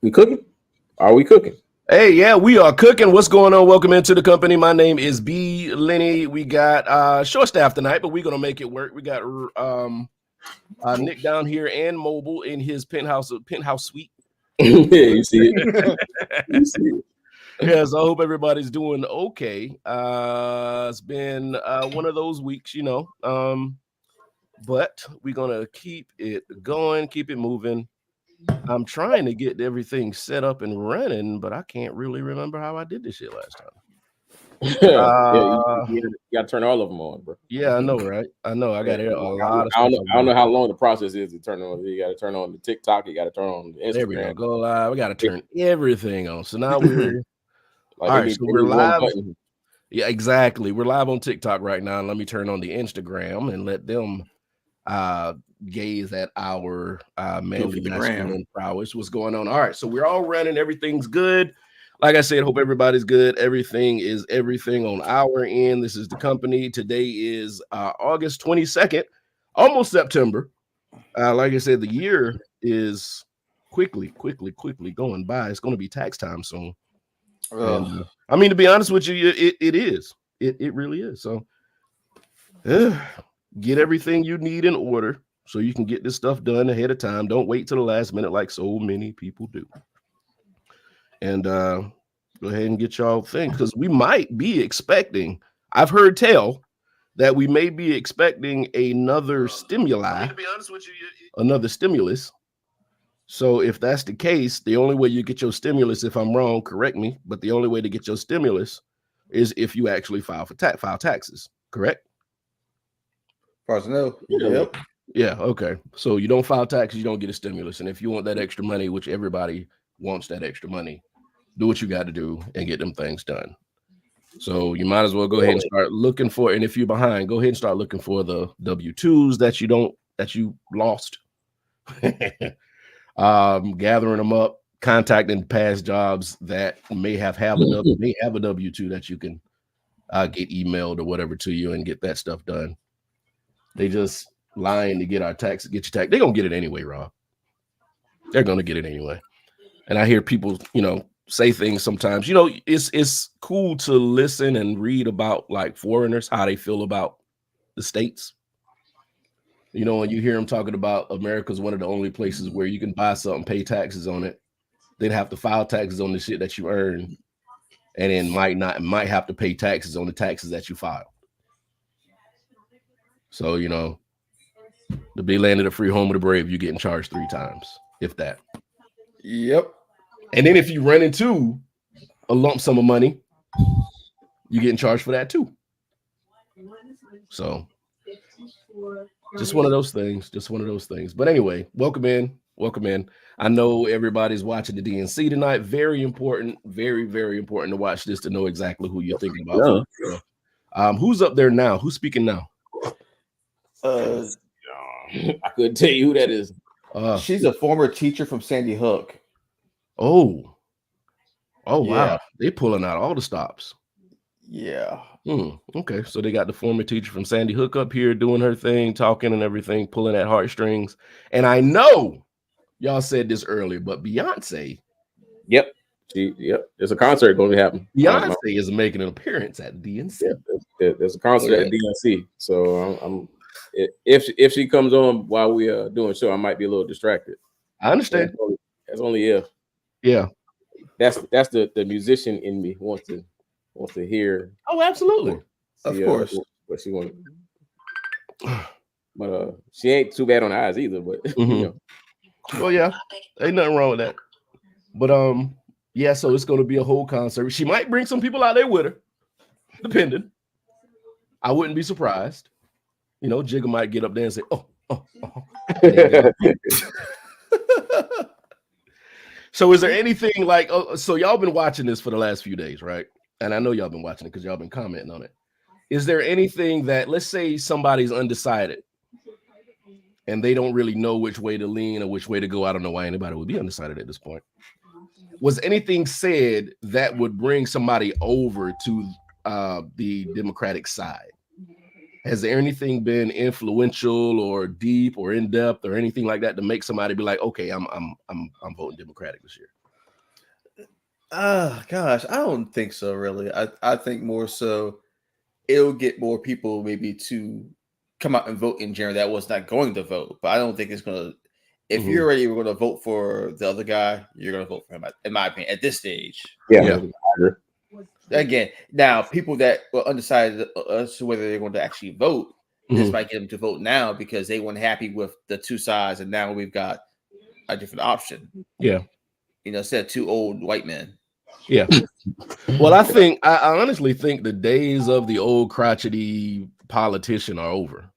We cooking? Are we cooking? Hey, yeah, we are cooking. What's going on? Welcome into the company. My name is B. Lenny. We got short staff tonight, but we're gonna make it work. We got Nick down here and Mobile in his penthouse suite. Yeah, you see it. You see it. Yeah, so I hope everybody's doing okay. It's been one of those weeks, but we're gonna keep it going, keep it moving. I'm trying to get everything set up and running, but I can't really remember how I did this shit last time. You got to turn all of them on, bro. Yeah, I know, right? I know. I got a lot of I stuff. don't know how long the process is to turn on. You got to turn on the TikTok. You got to turn on the Instagram. There we go live. We got to turn everything on. So now we're all right. So we're live. Yeah, exactly. We're live on TikTok right now. And let me turn on the Instagram and let them gaze at our manly masculine prowess. What's going on? All right. So we're all running. Everything's good. Like I said, hope everybody's good. Everything is everything on our end. This is the company. Today is August 22nd, almost September. Like I said, the year is quickly going by. It's going to be tax time soon. And, I mean, to be honest with you, it is. It really is. So get everything you need in order so you can get this stuff done ahead of time. Don't wait till the last minute like so many people do. And go ahead and get y'all things, because we might be expecting, I've heard tell that we may be expecting another stimuli, to be honest with you, another stimulus. So if that's the case, the only way you get your stimulus, if I'm wrong, correct me, but the only way to get your stimulus is if you actually file taxes, correct? As far as I know, yep. Yeah, okay. So you don't file taxes, you don't get a stimulus. And if you want that extra money, which everybody wants that extra money, do what you got to do and get them things done. So you might as well go ahead and start looking for, and if you're behind, go ahead and start looking for the W-2s that you lost. Gathering them up, contacting past jobs that may have a W-2 that you can get emailed or whatever to you and get that stuff done. They just lying to get your tax. They're gonna get it anyway, Rob. They're gonna get it anyway. And I hear people, say things sometimes. It's cool to listen and read about like foreigners, how they feel about the states. When you hear them talking about America's one of the only places where you can buy something, pay taxes on it, then have to file taxes on the shit that you earn, and then might have to pay taxes on the taxes that you filed. So, the big land of the free, home of the brave, you're getting charged 3 times, if that. Yep. And then if you run into a lump sum of money, you're getting charged for that too. So just one of those things. But anyway, welcome in. I know everybody's watching the DNC tonight. Very important, very, very important to watch this to know exactly who you're thinking about. Yeah. Who's up there now? Who's speaking now? I couldn't tell you who that is. She's a former teacher from Sandy Hook. Oh, yeah. Wow. They pulling out all the stops. Yeah. Okay. So they got the former teacher from Sandy Hook up here doing her thing, talking and everything, pulling at heartstrings. And I know y'all said this earlier, but Beyonce. Yep. There's a concert going to happen. Beyonce is making an appearance at DNC. Yeah, there's a concert at DNC. So if she comes on while we are doing a show, I might be a little distracted. I understand. That's only if. Yeah. That's the musician in me wants to hear. Oh, absolutely. Of course. What she wants. But she ain't too bad on the eyes either. But Well, yeah, ain't nothing wrong with that. But yeah, so it's going to be a whole concert. She might bring some people out there with her, depending. I wouldn't be surprised. Jigga might get up there and say, oh. So is there anything like, so y'all been watching this for the last few days, right? And I know y'all been watching it because y'all been commenting on it. Is there anything that, let's say somebody's undecided and they don't really know which way to lean or which way to go? I don't know why anybody would be undecided at this point. Was anything said that would bring somebody over to the Democratic side? Has there anything been influential or deep or in depth or anything like that to make somebody be like, okay, I'm voting Democratic this year? Gosh, I don't think so. Really, I think more so it'll get more people maybe to come out and vote in general that was not going to vote. But I don't think it's gonna. If you're already going to vote for the other guy, you're going to vote for him. In my opinion, at this stage. Yeah. Again, now people that were undecided as to whether they're going to actually vote, this might get them to vote now because they weren't happy with the two sides, and now we've got a different option. Yeah, instead of two old white men. Yeah. Well, I honestly think the days of the old crotchety politician are over.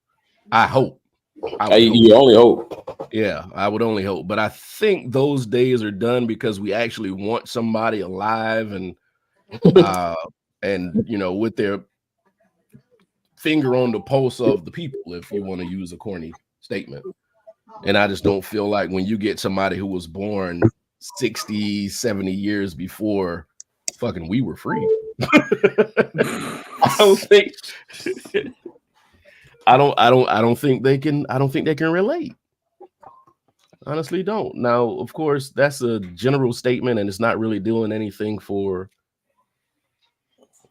I hope. You only hope. Yeah, I would only hope. But I think those days are done because we actually want somebody alive and with their finger on the pulse of the people, if you want to use a corny statement. And I just don't feel like when you get somebody who was born 60, 70 years before fucking we were free. I don't think they can relate. Honestly, don't. Now, of course, that's a general statement and it's not really doing anything for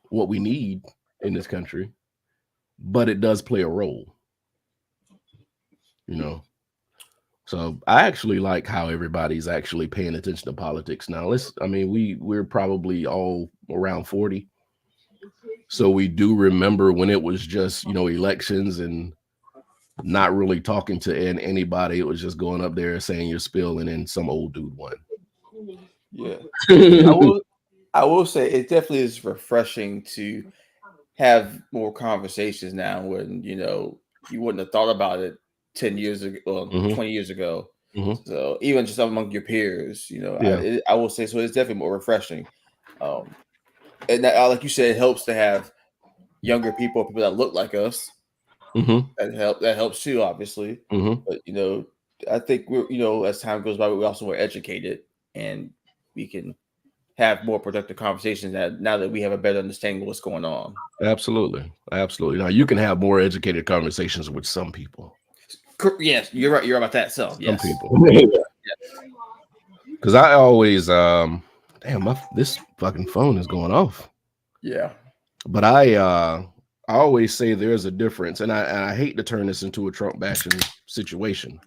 what we need in this country, but it does play a role. So I actually like how everybody's actually paying attention to politics now. We're probably all around 40. So we do remember when it was just, elections and not really talking to anybody. It was just going up there saying your spiel and then some old dude won. Yeah. I will say it definitely is refreshing to have more conversations now when, you wouldn't have thought about it 10 years ago, or 20 years ago. So even just among your peers, I will say, so it's definitely more refreshing. And that, like you said, it helps to have younger people that look like us. That helps too, obviously. But I think we're, as time goes by, we're also more educated and we can have more productive conversations now that we have a better understanding of what's going on. Absolutely. Now you can have more educated conversations with some people. Yes, you're right. You're about that. So some people, because I always this fucking phone is going off. Yeah, but I always say there's a difference, and I hate to turn this into a Trump bashing situation,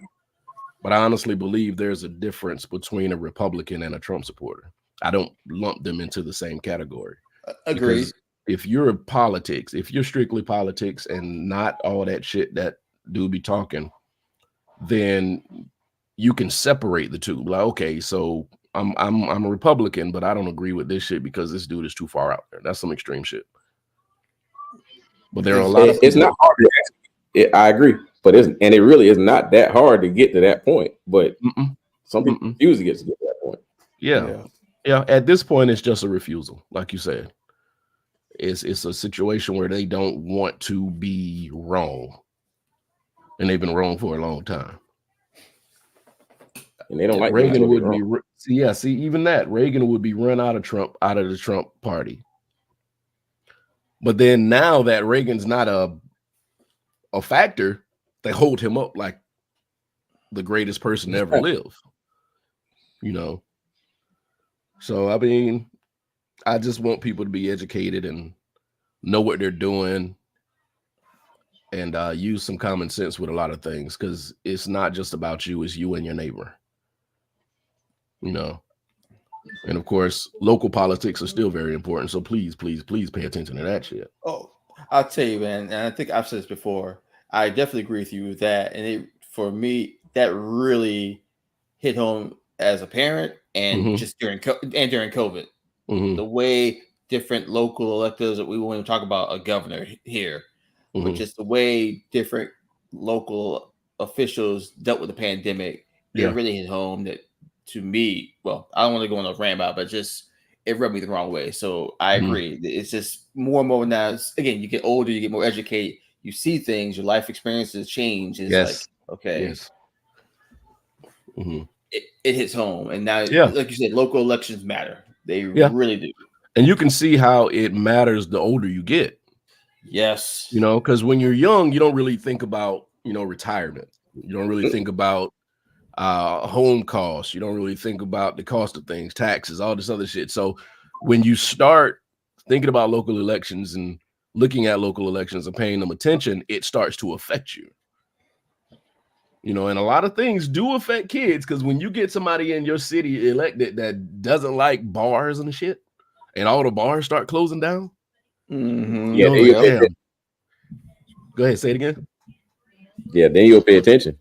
but I honestly believe there's a difference between a Republican and a Trump supporter. I don't lump them into the same category. Agreed. If you're strictly politics and not all that shit that dude be talking, then you can separate the two. Like, okay, so I'm a Republican, but I don't agree with this shit because this dude is too far out there. That's some extreme shit. But there are a lot of people. It's not hard to actually, I agree, but it really is not that hard to get to that point. But some people refuse to get to that point. Yeah. At this point, it's just a refusal, like you said. It's a situation where they don't want to be wrong, and they've been wrong for a long time. And they don't like Reagan would be even that Reagan would be run out of the Trump party. But then now that Reagan's not a factor, they hold him up like the greatest person to ever live. So I just want people to be educated and know what they're doing and use some common sense with a lot of things, because it's not just about you, it's you and your neighbor. And of course, local politics are still very important. So please pay attention to that shit. Oh, I'll tell you, man. And I think I've said this before. I definitely agree with you with that. And for me, that really hit home as a parent and just during COVID. The way different local electeds, that we won't even talk about a governor here, but just the way different local officials dealt with the pandemic, it really hit home that, to me, well, I don't want to go on a rant about it, but just it rubbed me the wrong way. So I agree. It's just more and more now. Again, you get older, you get more educated, you see things, your life experiences change. It's like, okay. Yes. It hits home. And now, like you said, local elections matter. They really do. And you can see how it matters the older you get. Yes. Because when you're young, you don't really think about, retirement. You don't really think about home costs. You don't really think about the cost of things, taxes, all this other shit. So when you start thinking about local elections and looking at local elections and paying them attention, it starts to affect you. You know, and a lot of things do affect kids, because when you get somebody in your city elected that doesn't like bars and shit, and all the bars start closing down, yeah, damn. Go ahead, say it again. Yeah, then you'll pay attention.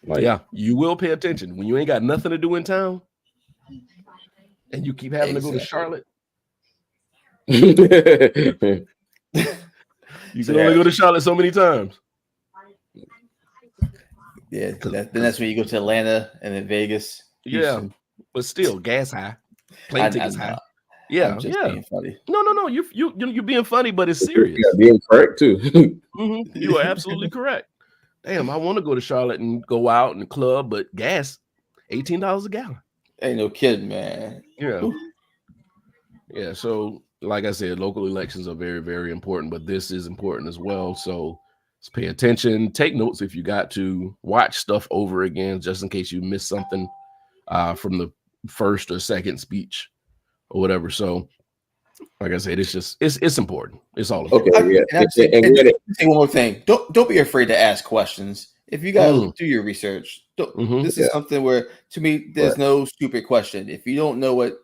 Like, yeah, you will pay attention when you ain't got nothing to do in town, and you keep having to go to Charlotte. You can only go to Charlotte so many times. Yeah, then that's when you go to Atlanta and then Vegas. Houston. Yeah, but still, gas high, plane tickets high. Yeah, I'm just being funny. No, you're being funny, but it's serious. Yeah, being correct too. You are absolutely correct. Damn, I want to go to Charlotte and go out in the club, but gas, $18 a gallon. Ain't no kidding, man. Yeah. Yeah, so like I said, local elections are very, very important, but this is important as well. So let's pay attention, take notes if you got to, watch stuff over again, just in case you missed something from the first or second speech or whatever. So like I said, it's important. It's all important. Okay, yeah. And say one more thing. Don't be afraid to ask questions. If you got to do your research, this is something where, to me, there's no stupid question. If you don't know what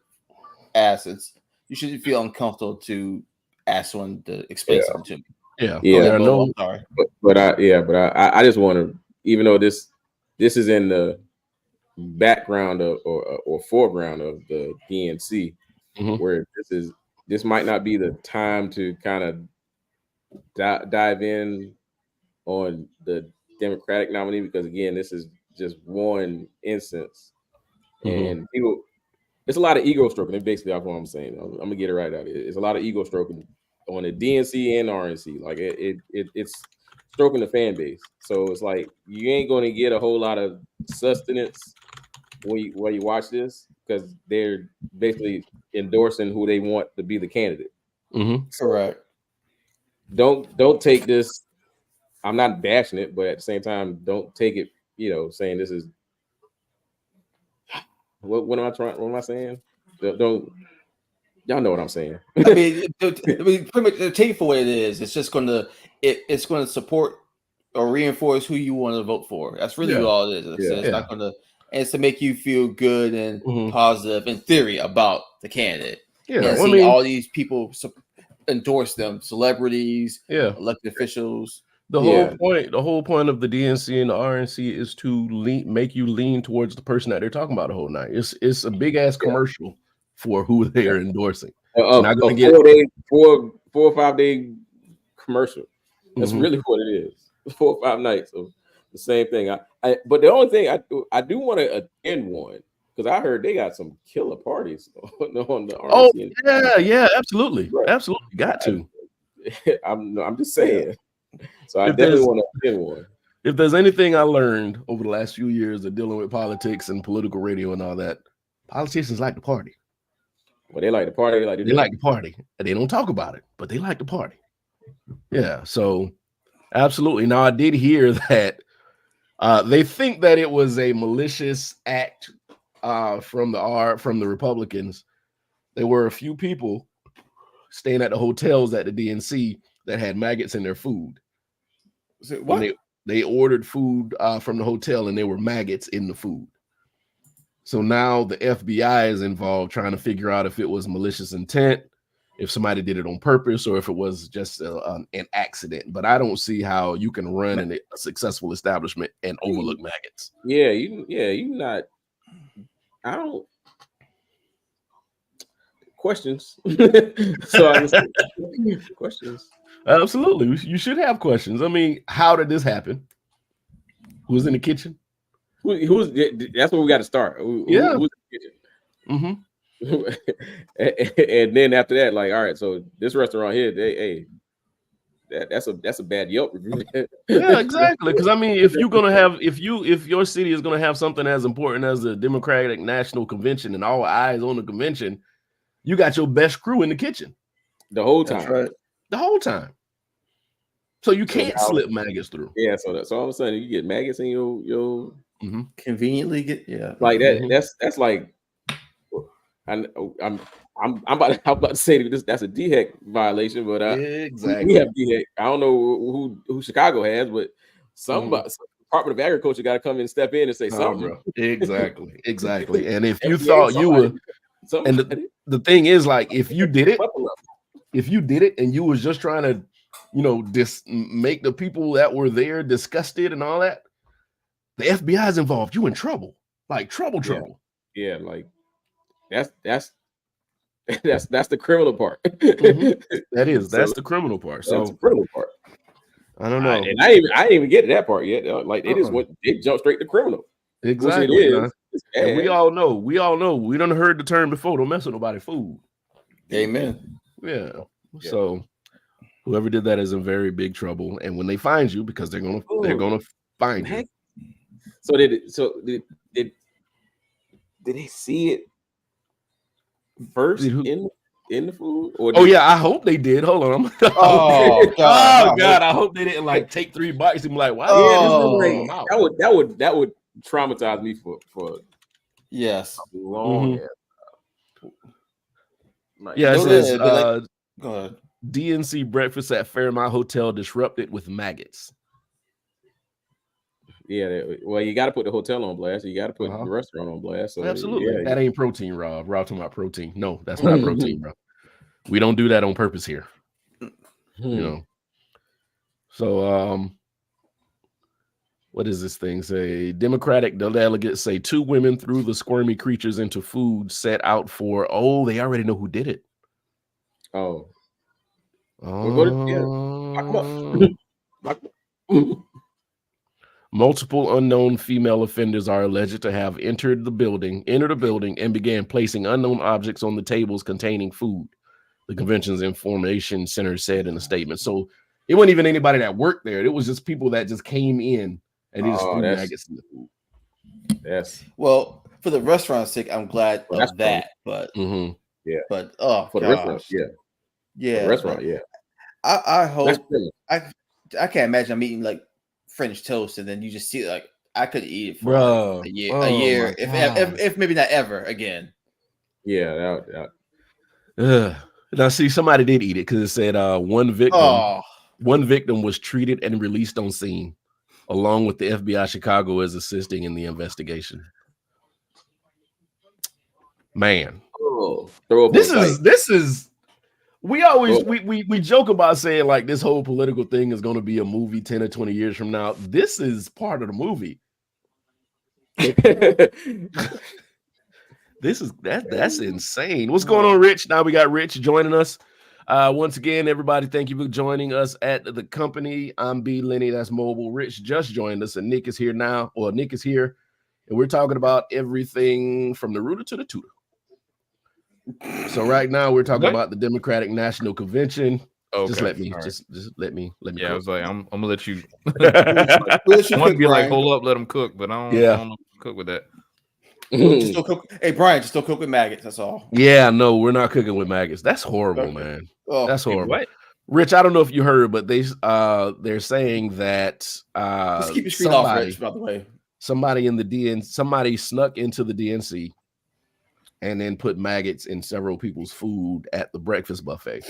ask, you shouldn't feel uncomfortable to ask someone to explain something to me. Yeah. I'm sorry. But I just want to, even though this is in the background of or foreground of the DNC, where this might not be the time to kind of dive in on the Democratic nominee, because again, this is just one instance, and people, it's a lot of ego stroking. That's basically what I'm saying. I'm gonna get it right out. It's a lot of ego stroking on the DNC and RNC. Like it's stroking the fan base. So it's like you ain't going to get a whole lot of sustenance when you watch this, because they're basically endorsing who they want to be the candidate. Correct. Don't take this. I'm not bashing it, but at the same time, don't take it. Saying this is what am I trying? What am I saying? Don't y'all know what I'm saying? I mean, pretty much take it for what it is. It's just going to support or reinforce who you want to vote for. That's really all it is. It's not going to. And it's to make you feel good and positive in theory about the candidate. Yeah, and seeing all these people endorse them, celebrities, elected officials. The whole point of the DNC and the RNC is to make you lean towards the person that they're talking about the whole night. It's a big ass commercial for who they are endorsing. Not going to get 4 or 5 day commercial. That's really what it is. 4 or 5 nights of the same thing. But the only thing I do want to attend one, because I heard they got some killer parties on the RNC. Oh yeah, absolutely, absolutely, got to. I'm just saying. So I definitely want to attend one. If there's anything I learned over the last few years of dealing with politics and political radio and all that, politicians like to party. Well, they like to party. They like to party. And they don't talk about it, but they like to party. Yeah, so absolutely. Now, I did hear that they think that it was a malicious act from the Republicans. There were a few people staying at the hotels at the DNC that had maggots in their food. What? They ordered food from the hotel and there were maggots in the food. So now the FBI is involved trying to figure out if it was malicious intent, if somebody did it on purpose, or if it was just an accident. But I don't see how you can run a successful establishment and overlook maggots. Yeah, you not. I don't. Questions. So questions. Absolutely, you should have questions. I mean, how did this happen? Who was in the kitchen? Who's? That's where we got to start. Who's in the kitchen? And then after that, like, all right, so this restaurant here, that's a bad Yelp review. Yeah, exactly. Because I mean, if your city is gonna have something as important as the Democratic National Convention and all eyes on the convention, you got your best crew in the kitchen the whole time. That's right. The whole time. So you can't slip maggots through. Yeah, so all of a sudden you get maggots in your conveniently get like that. That's like I'm about to say this. That's a DHEC violation, but exactly. we have DHEC. I don't know who Chicago has, but some Department of Agriculture got to come in and step in and say something. Bro. Exactly. And if you thought you were, and the thing is, like, if you did it and you was just trying to, make the people that were there disgusted and all that, the FBI is involved. You in trouble, like trouble. Yeah, like that's the criminal part. That's the criminal part. So that's the criminal part. I don't know. And I didn't even get to that part yet. Like they jumped straight to criminal. Exactly. And we all know. We done heard the term before. Don't mess with nobody's food. Amen. Yeah. So whoever did that is in very big trouble. And when they find you, because they're gonna find you. So did they see it first in the food? Or I hope they did. Hold on. Oh God, I hope they didn't like take 3 bites and be like, wow. That would traumatize me for yes long. It says go ahead. DNC breakfast at Fairmont Hotel disrupted with maggots. Yeah, well, you got to put the hotel on blast. You got to put the restaurant on blast. So absolutely, that ain't protein, Rob. Rob talking about protein. No, that's not protein, bro. We don't do that on purpose here. So, what does this thing say? Democratic delegates say 2 women threw the squirmy creatures into food set out for. Oh, they already know who did it. Oh. Multiple unknown female offenders are alleged to have entered the building and began placing unknown objects on the tables containing food, the convention's information center said in a statement. So it wasn't even anybody that worked there. It was just people that just came in and they just threw maggots in the food. Yes. Well, for the restaurant's sake, I'm glad of that. But but for the restaurant, yeah, the restaurant, I hope I can't imagine I'm eating like French toast and then you just see like I could eat it for a year, if maybe not ever again. Yeah, now see, somebody did eat it because it said one victim was treated and released on scene, along with the FBI Chicago is assisting in the investigation. Man, this is. We always we joke about saying like this whole political thing is going to be a movie 10 or 20 years from now. This is part of the movie. That's insane. What's going on, Rich? Now we got Rich joining us. Once again, everybody, thank you for joining us at the company. I'm B. Lenny, that's Mobile. Rich just joined us, and Nick is here now, and we're talking about everything from the rooter to the tutor. So right now we're talking about the Democratic National Convention. Okay. Just let me. Yeah, cook. I was like, I'm gonna let you. I want to be like, hold up, let them cook, but I don't cook with that. Just don't cook. Hey, Brian, just don't cook with maggots. That's all. Yeah, no, we're not cooking with maggots. That's horrible, man. Oh, that's horrible. What? Rich, I don't know if you heard, but they're saying that just keep your screen off, Rich. By the way, somebody snuck into the DNC and then put maggots in several people's food at the breakfast buffet.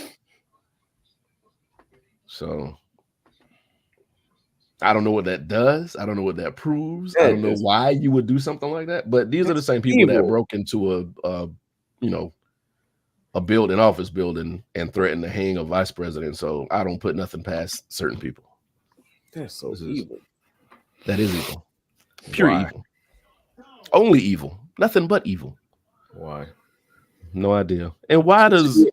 So I don't know what that does. I don't know what that proves. I don't know why you would do something like that. But these are the same people that broke into an office building and threatened to hang a vice president. So I don't put nothing past certain people. That's so evil. That is evil. Pure evil. Only evil. Nothing but evil. Why? No idea. And why does you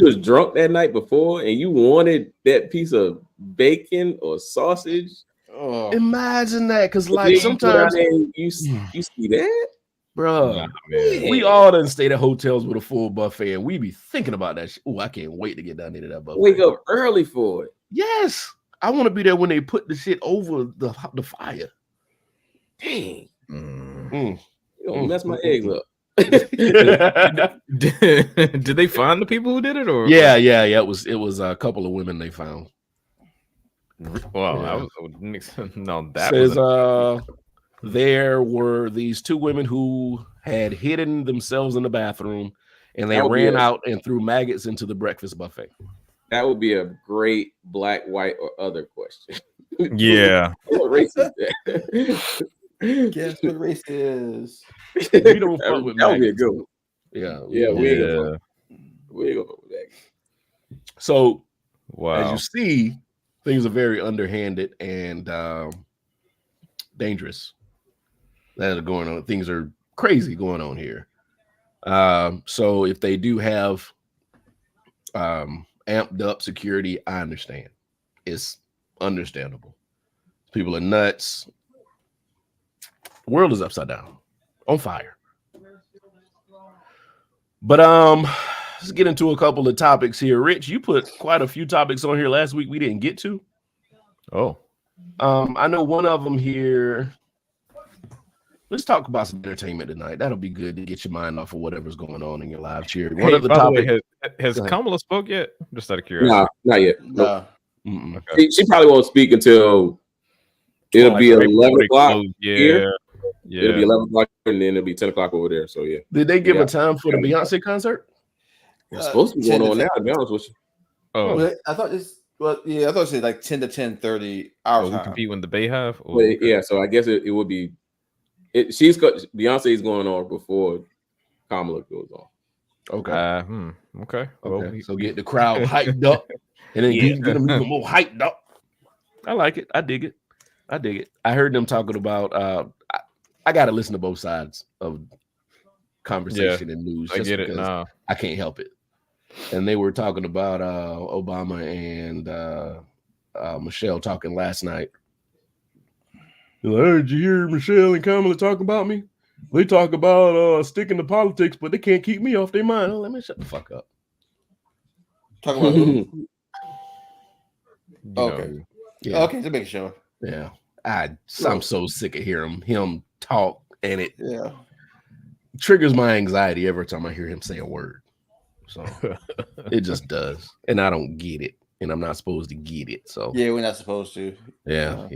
was drunk that night before and you wanted that piece of bacon or sausage? Oh. Imagine that, because like sometimes you see that, bro. We all done stayed at hotels with a full buffet, and we be thinking about that. Oh, I can't wait to get down into that buffet. Wake up early for it. Yes, I want to be there when they put the shit over the fire. Dang, you gonna mess my eggs up. Did they find the people who did it? Or yeah. It was a couple of women they found. Wow, that was there were these two women who had hidden themselves in the bathroom, and they ran out and threw maggots into the breakfast buffet. That would be a great black, white, or other question. Yeah. What race is that? Guess what race it is? We don't fuck with that would be a maggots. good one. Yeah, we ain't gonna fuck with that. So, wow. as you see, things are very underhanded and dangerous that are going on. Things are crazy going on here. So if they do have amped up security, I understand. It's understandable. People are nuts. The world is upside down, on fire. But let's get into a couple of topics here. Rich, you put quite a few topics on here last week we didn't get to. Oh. I know one of them here. Let's talk about some entertainment tonight. That'll be good to get your mind off of whatever's going on in your lives here. One of the topics has Kamala spoke yet? Just out of curiosity. No, not yet. No. Nope. Okay. She probably won't speak until it'll be 11 o'clock here. Yeah. It'll be 11 o'clock and then it'll be 10 o'clock over there. So yeah. Did they give a time for the Beyonce concert? It's supposed to be going on now, to be honest with you. Oh, I thought it's I thought it said like 10 to 10:30 hours. We compete with the Bayhive. Yeah, so I guess it would be. Beyonce is going on before Kamala goes on. Okay. Okay. Well, so get the crowd hyped up, and then get them even more hyped up. I like it. I dig it. I heard them talking about. I got to listen to both sides of conversation and news. I get it. Nah. I can't help it. And they were talking about Obama and Michelle talking last night. Did you hear Michelle and Kamala talk about me? They talk about sticking to politics, but they can't keep me off their mind. Let me shut the fuck up. Talk about who? Okay. Yeah. Okay, to make sure. Yeah. I'm so sick of hearing him talk, and it triggers my anxiety every time I hear him say a word. So it just does. And I don't get it. And I'm not supposed to get it. So yeah, we're not supposed to. Yeah.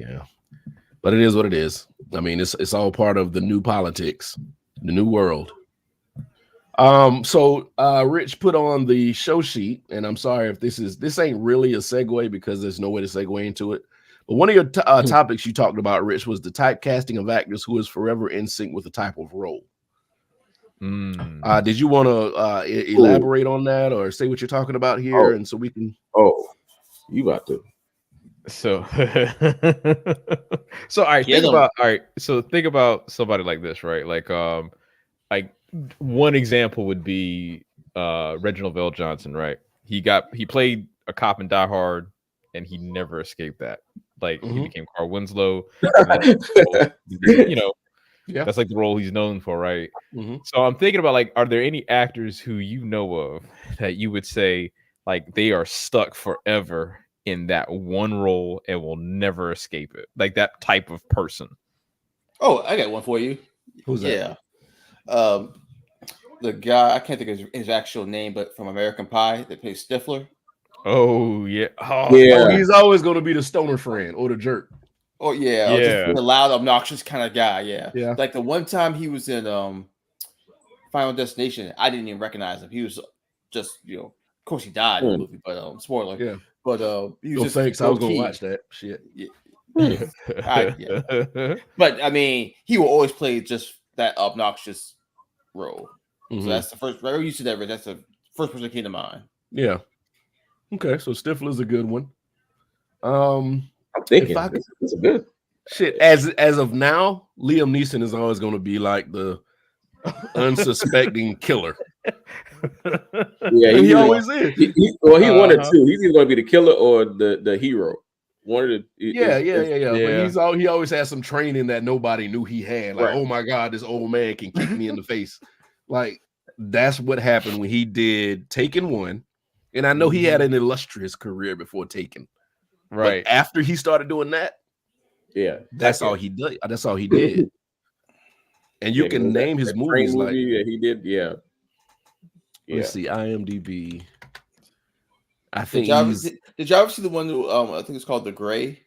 But it is what it is. I mean, it's all part of the new politics, the new world. So Rich put on the show sheet, and I'm sorry if this ain't really a segue because there's no way to segue into it. But one of your topics you talked about, Rich, was the typecasting of actors who is forever in sync with a type of role. Did you want to elaborate on that or say what you're talking about here, and so we can? Oh, you about to. So, all right. Think about somebody like this, right? Like one example would be Reginald Vell Johnson, right? He played a cop in Die Hard, and he never escaped that. Like he became Carl Winslow. That's like the role he's known for, right? So I'm thinking about are there any actors who you know of that you would say like they are stuck forever in that one role and will never escape it, like that type of person? Oh, I got one for you. Who's that? The guy, I can't think of his actual name, but from American Pie that plays Stifler. Oh yeah. He's always going to be the stoner friend or the jerk. Oh yeah, just the loud, obnoxious kind of guy. Yeah. Like the one time he was in Final Destination, I didn't even recognize him. He was just, of course he died in the movie, but spoiler. Yeah. But he was just thanks. I was gonna watch that shit. But I mean, he will always play just that obnoxious role. So that's the first. Whenever you see that, that's the first person that came to mind. Yeah. Okay, so Stifler's a good one. I'm thinking it's a good shit. As of now, Liam Neeson is always going to be like the unsuspecting killer. Yeah, he always is. He's one or two. He's either going to be the killer or the hero. One of the yeah. But he always has some training that nobody knew he had. Like, oh my God, this old man can kick me in the face. Like that's what happened when he did Taken 1. And I know he had an illustrious career before Taken. Right. But after he started doing that, that's all he did. That's all he did. And you can name his movies like he did. Yeah. Let's see, IMDb. I think did y'all ever see the one? I think it's called The Gray.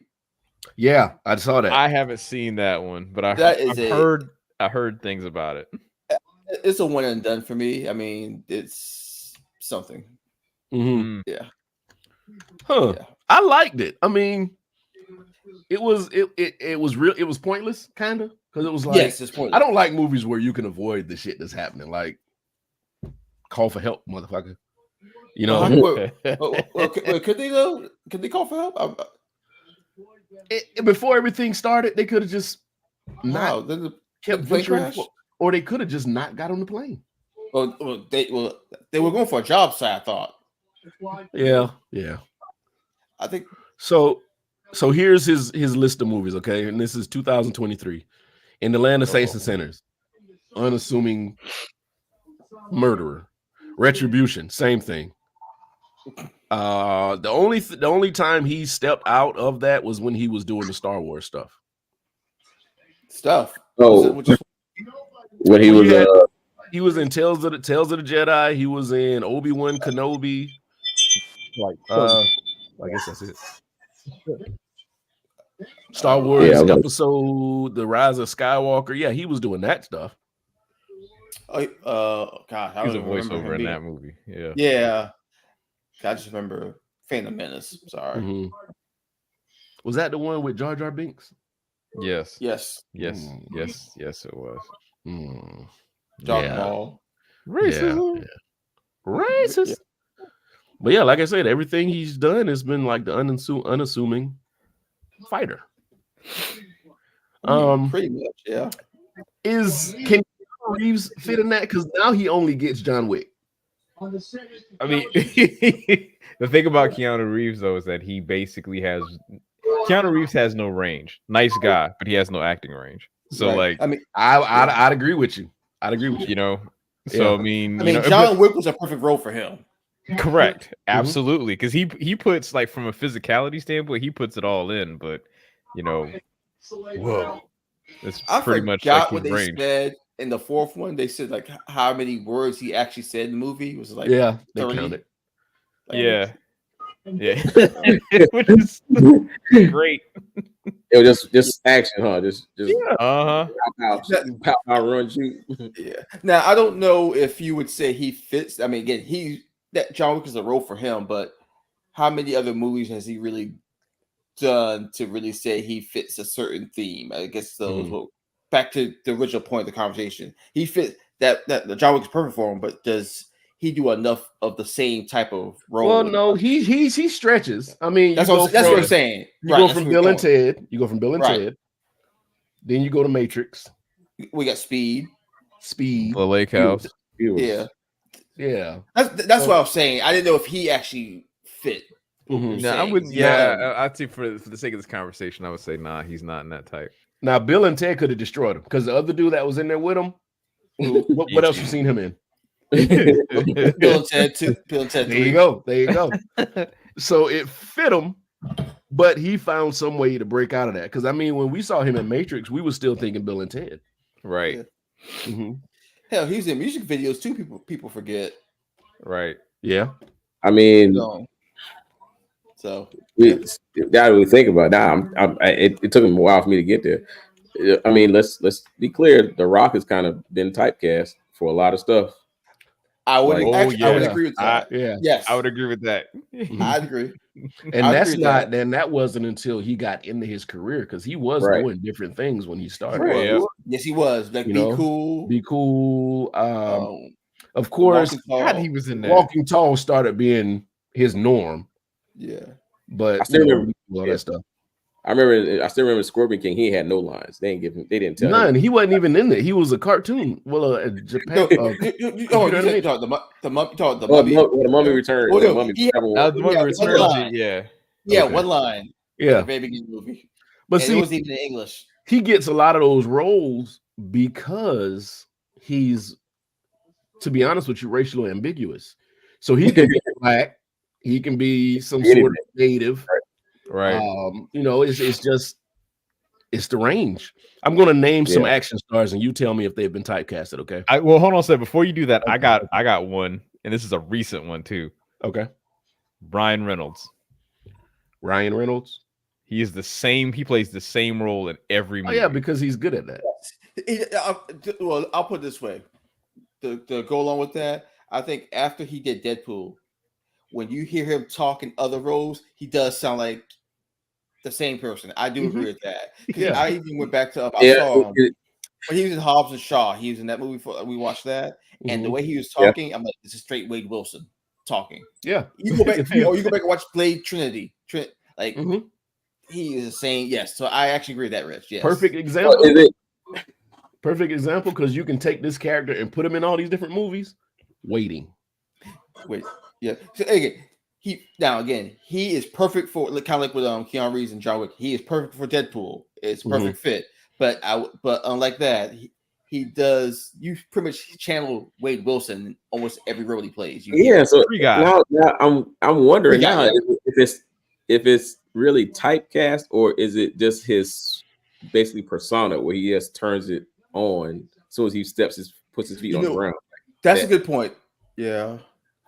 Yeah, I saw that. I haven't seen that one, but I heard things about it. It's a one and done for me. I mean, it's something. Mm-hmm. Yeah. Huh. Yeah. I liked it. I mean, it was real. It was pointless, kind of, because it was like, yes, it's pointless. I don't like movies where you can avoid the shit that's happening. Like, call for help, motherfucker. You know, could they though? Could they call for help? Before everything started, they could have just not then kept venturing, or they could have just not got on the plane. Well, they were going for a job site, I thought. Yeah. I think so. So here's his list of movies, okay? And this is 2023. In the Land of Saints and Sinners, Unassuming Murderer, Retribution, same thing. The only time he stepped out of that was when he was doing the Star Wars stuff. Oh, when he was in Tales of the Jedi. He was in Obi-Wan Kenobi. I guess that's it. Star Wars episode The Rise of Skywalker. Yeah, he was doing that stuff. God, I was a don't voiceover in that movie. Yeah. Yeah. I just remember Phantom Menace. Sorry. Mm-hmm. Was that the one with Jar Jar Binks? Yes. Yes. Yes. Yes, it was. Darth Maul. Racism. Yeah. Racist. Yeah. But yeah, like I said, everything he's done has been like the unassuming fighter. Pretty much, yeah. Can Reeves fit in that? Because now he only gets John Wick. I mean, the thing about Keanu Reeves though is that he basically Keanu Reeves has no range. Nice guy, but he has no acting range. So right. like, I'd agree with you. You know, so I mean, John Wick was a perfect role for him. Correct, absolutely, because he puts like from a physicality standpoint, he puts it all in. But whoa, it's pretty much like what they said in the fourth one. They said like how many words he actually said in the movie. It was like they 30. counted. Yeah, which is great. It was just action, huh? Just pow, run, shoot. Yeah. Now I don't know if you would say he fits. I mean, again, that John Wick is a role for him, but how many other movies has he really done to really say he fits a certain theme? I guess back to the original point of the conversation. He fits that the John Wick is perfect for him, but does he do enough of the same type of role? Well, no, he stretches. I mean, that's what I'm saying. You go from Bill and Ted. You go from Bill and Ted. Then you go to Matrix. We got Speed. The Lake House. Yeah. That's what I was saying. I didn't know if he actually fit. No, I wouldn't. Yeah, I'd say for the sake of this conversation, I would say nah, he's not in that type. Now, Bill and Ted could have destroyed him because the other dude that was in there with him. What else you seen him in? Bill and Ted 2. Bill and Ted 3. There you go. So it fit him, but he found some way to break out of that. Because I mean, when we saw him in Matrix, we were still thinking Bill and Ted. Right. Yeah. Mm-hmm. Hell, he's in music videos too. People forget. Right. Yeah. I mean, so that we think about now. It took him a while for me to get there. I mean, let's be clear. The Rock has kind of been typecast for a lot of stuff. I would agree with that. Yes, I would agree with that. I'd agree. And that wasn't until he got into his career because he was doing different things when he started. Right. Yeah. Yes, he was. Like Be Cool. Of course, God, he was in there. Walking Tall started being his norm. Yeah, but I still remember all that stuff. I still remember Scorpion King. He had no lines. They didn't tell none. him. He wasn't even in there. He was a cartoon. Well, Japan. The Mummy Returned. The Mummy Returned. Yeah, one line. Yeah, the very beginning movie. But see, it was even in English. He gets a lot of those roles because he's, to be honest with you, racially ambiguous. So he can be black. He can be some sort of native. Right. It's the range. I'm going to name some action stars, and you tell me if they've been typecasted. Okay. Well, hold on a second. Before you do that, I got one, and this is a recent one too. Okay. Ryan Reynolds. He is the same. He plays the same role in every Oh movie. yeah, because he's good at that. Well, I'll put it this way. To go along with that, I think after he did Deadpool, when you hear him talk in other roles, he does sound like the same person. I do agree with that. Because I even went back to I saw him when he was in Hobbs and Shaw. He was in that movie. We watched that, and the way he was talking, I'm like, this is straight Wade Wilson talking. Yeah, you go back, you go back and watch Blade Trinity. He is the same. Yes, so I actually agree with that, Rich. Yes, perfect example. Perfect example because you can take this character and put him in all these different movies. Wait, yeah. So again, he is perfect for kind of like with Keanu Reeves and John Wick. He is perfect for Deadpool. It's perfect fit. But unlike that, he does. You pretty much channel Wade Wilson in almost every role he plays. So now I'm wondering now if it's really typecast or is it just his basically persona where he just turns it on as soon as he puts his feet on the ground. That's a good point. Yeah,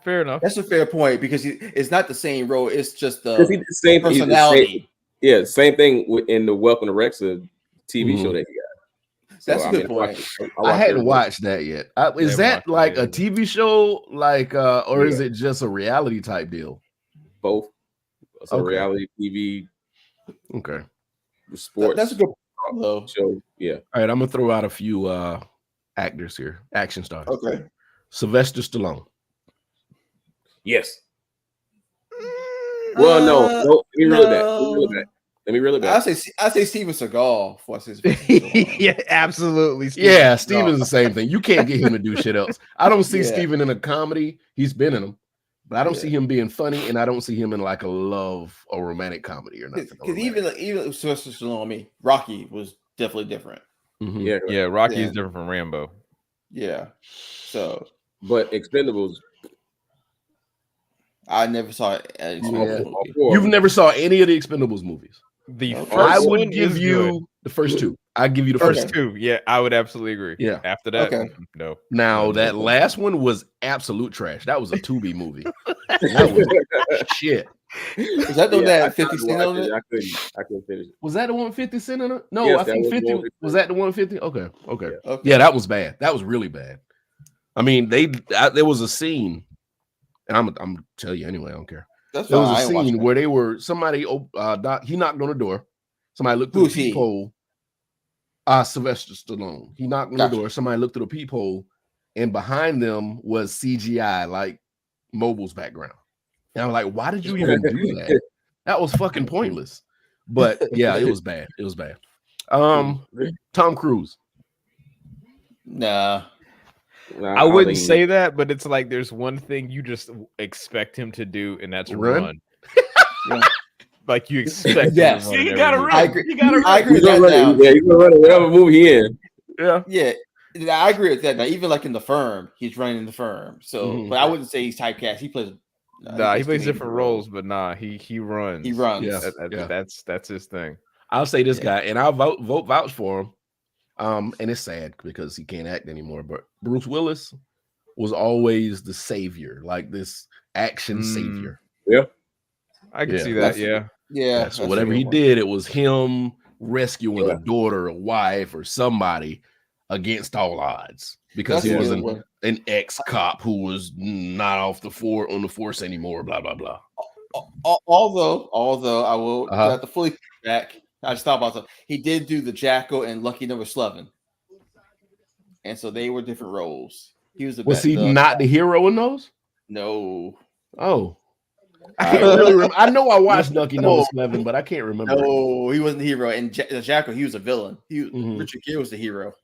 fair enough. That's a fair point because it's not the same role. It's just the same personality. Same thing in the Welcome to Wrexham TV show that he got. So, That's a good point. I hadn't watched that yet. Is that like a TV show, or is it just a reality type deal? Both. It's a reality TV. Okay. Sports. That's a good show. Yeah. All right, I'm gonna throw out a few actors here, action stars. Okay. Sylvester Stallone. Yes. Well, no. Let me reel it back. I say Steven Seagal. Yeah, absolutely. Steven's the same thing. You can't get him to do shit else. I don't see Steven in a comedy. He's been in them, but I don't see him being funny, and I don't see him in like a love or romantic comedy or nothing. Because even Sylvester Stallone, Rocky was definitely different. Mm-hmm. Yeah, Rocky is different from Rambo. Yeah. So, but Expendables, I never saw it. You've never saw any of the Expendables movies. The first I would one give you the first two. I give you the first two. Yeah, I would absolutely agree. Yeah. After that, no. Now that last one was absolute trash. That was a Tubi movie. That was shit. Was that the one that had 50 Cent on it? I couldn't finish it. Was that the one 50 Cent on it? No, yes, I think 50 was that the 150? Okay. Yeah, that was bad. That was really bad. I mean, there was a scene, and I'm gonna tell you anyway. I don't care. There was a scene where they were somebody. He knocked on the door. Somebody looked through the peephole. Sylvester Stallone. He knocked on the door. Somebody looked through the peephole, and behind them was CGI, like Mobile's background. And I'm like, why did you even do that? That was fucking pointless. But yeah, it was bad. It was bad. Tom Cruise. Nah. I wouldn't say that, but it's like there's one thing you just expect him to do, and that's run. Like you expect. Yes, you gotta run. I agree with that. Yeah, he's gonna run whatever movie he in. Yeah. I agree with that. Now, even like in The Firm, he's running in The Firm. So, but I wouldn't say he's typecast. He plays. He plays different roles, but he runs. He runs. Yeah. That's his thing. I'll say this guy, and I'll vouch for him. And it's sad because he can't act anymore. But Bruce Willis was always the savior, like this action savior. Yeah, I can see that. Yeah. So whatever he did, it was him rescuing a daughter, a wife, or somebody against all odds because he was an ex-cop who was not on the force anymore. Blah blah blah. Although I will have to fully back. I just thought about that. He did do the Jackal and Lucky Number 11, and so they were different roles. He was not the hero in those? No. Oh, I can't really remember. I know I watched Lucky Number 11, but I can't remember. No, he wasn't the hero. And the Jackal, he was a villain. Richard Gere was the hero.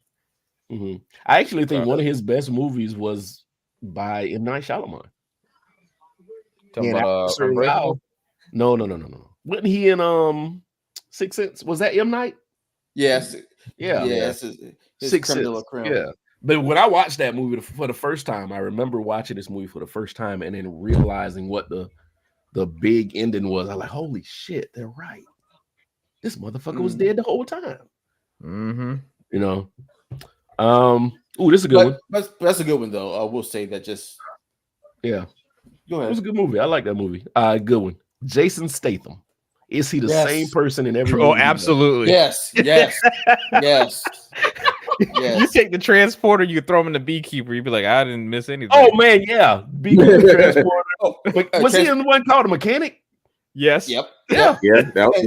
Mm-hmm. I actually think one of his best movies was by M. Night Shyamalan. No. Wasn't he in Sixth Sense? Was that M. Night? Yes. Yeah. His Sixth Sense. Yeah. But when I watched that movie for the first time, I remember watching this movie for the first time and then realizing what the big ending was. I was like, holy shit, they're right. This motherfucker was dead the whole time. Mm-hmm. You know. This is a good one. That's a good one though. I will say that just go ahead. It was a good movie. I like that movie. Good one. Jason Statham Is he the Yes. same person in every Oh, movie? absolutely. Yes. You take the transporter, you throw him in the beekeeper. You'd be like, I didn't miss anything. Oh man, yeah. Beekeeper transporter. Was he Trans- in the one called a mechanic? Yes. Yep. Yeah. Yeah, that was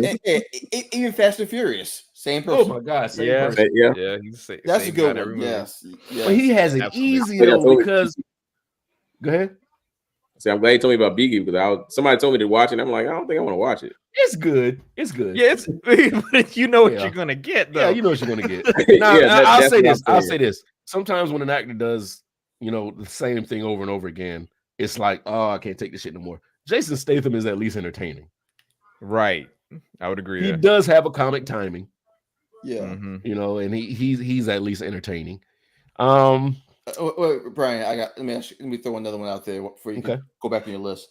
Even Fast and Furious, same Oh person. my god, same Yeah. person. yeah. He's That's a same good guy in every one. movie. Yes. But he has it Absolutely. easy Yeah, though totally. because. Go ahead. See, I'm glad you told me about Beekeeper because somebody told me to watch it. And I'm like, I don't think I want to watch it. It's good. It's good. Yeah, but you know what Yeah. you're gonna get, though. Yeah, you know what you're gonna get. Now, Yeah, I'll that's say what this. I'm I'll saying. say this. Sometimes when an actor does, the same thing over and over again, it's like, oh, I can't take this shit no more. Jason Statham is at least entertaining. Right. I would agree. He there. does have a comic timing, Yeah. Mhm. And he's at least entertaining. Wait, Brian, let me throw another one out there before you can go back on your list.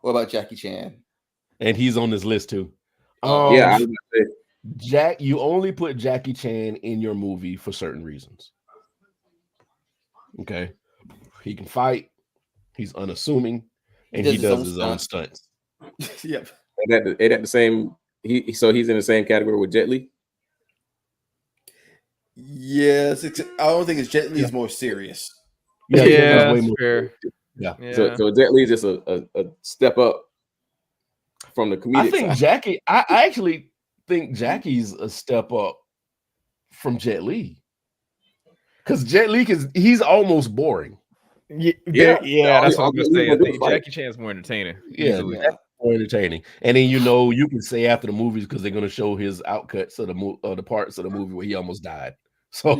What about Jackie Chan? And he's on this list too. Yeah, I was gonna say, you only put Jackie Chan in your movie for certain reasons. Okay. He can fight, he's unassuming, and he does his own stunts. Yep. and at the same. So he's in the same category with Jet Li. Yes, I don't think it's Jet Li is more serious. Yeah, way that's more. fair. Yeah. So Jet Li is just a step up from the comedic I think side. Jackie. I actually think Jackie's a step up from Jet Li, because Jet Li he's almost boring. Yeah, Yeah, that's what I'm gonna say. I think fight. Jackie Chan's more entertaining. Yeah, more entertaining. And then you can say after the movies because they're going to show his outcuts of the parts of the movie where he almost died. So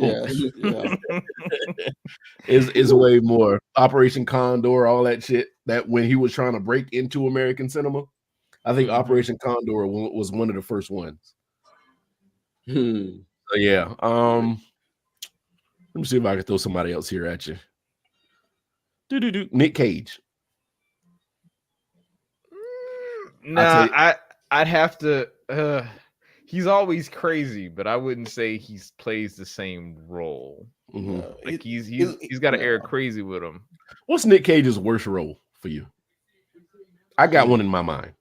is way more Operation Condor, all that shit. That when he was trying to break into American cinema, I think Operation Condor was one of the first ones. So yeah. Let me see if I can throw somebody else here at you. Nick Cage. Nah, I'd have to. He's always crazy, but I wouldn't say he plays the same role. Like he's got an air crazy with him. What's Nick Cage's worst role for you? I got one in my mind.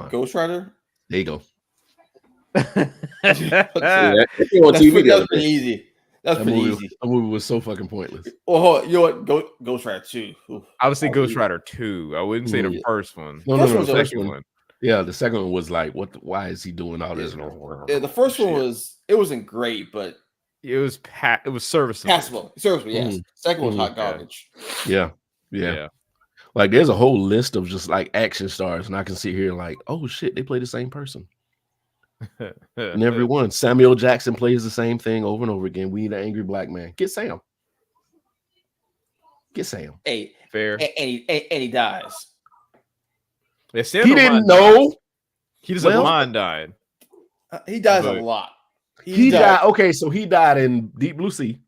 Ghost Rider. There you go. That's pretty easy. That's pretty easy. That movie was so fucking pointless. Well, you know what? Ghost Rider 2. I would say Ghost Rider 2. I wouldn't say the first one. No, the second one. Yeah, the second one was like, what? Why is he doing all this? Yeah, the first one wasn't great, but it was serviceable. Passable, yes. Second one was hot garbage. Yeah. Like there's a whole list of just like action stars, and I can sit here like, oh shit, they play the same person. And everyone, Samuel Jackson plays the same thing over and over again. We need an angry black man. Get Sam. Hey, fair. And he dies. He didn't know. He just blind died. He dies a lot. He died. Okay, so he died in Deep Blue Sea.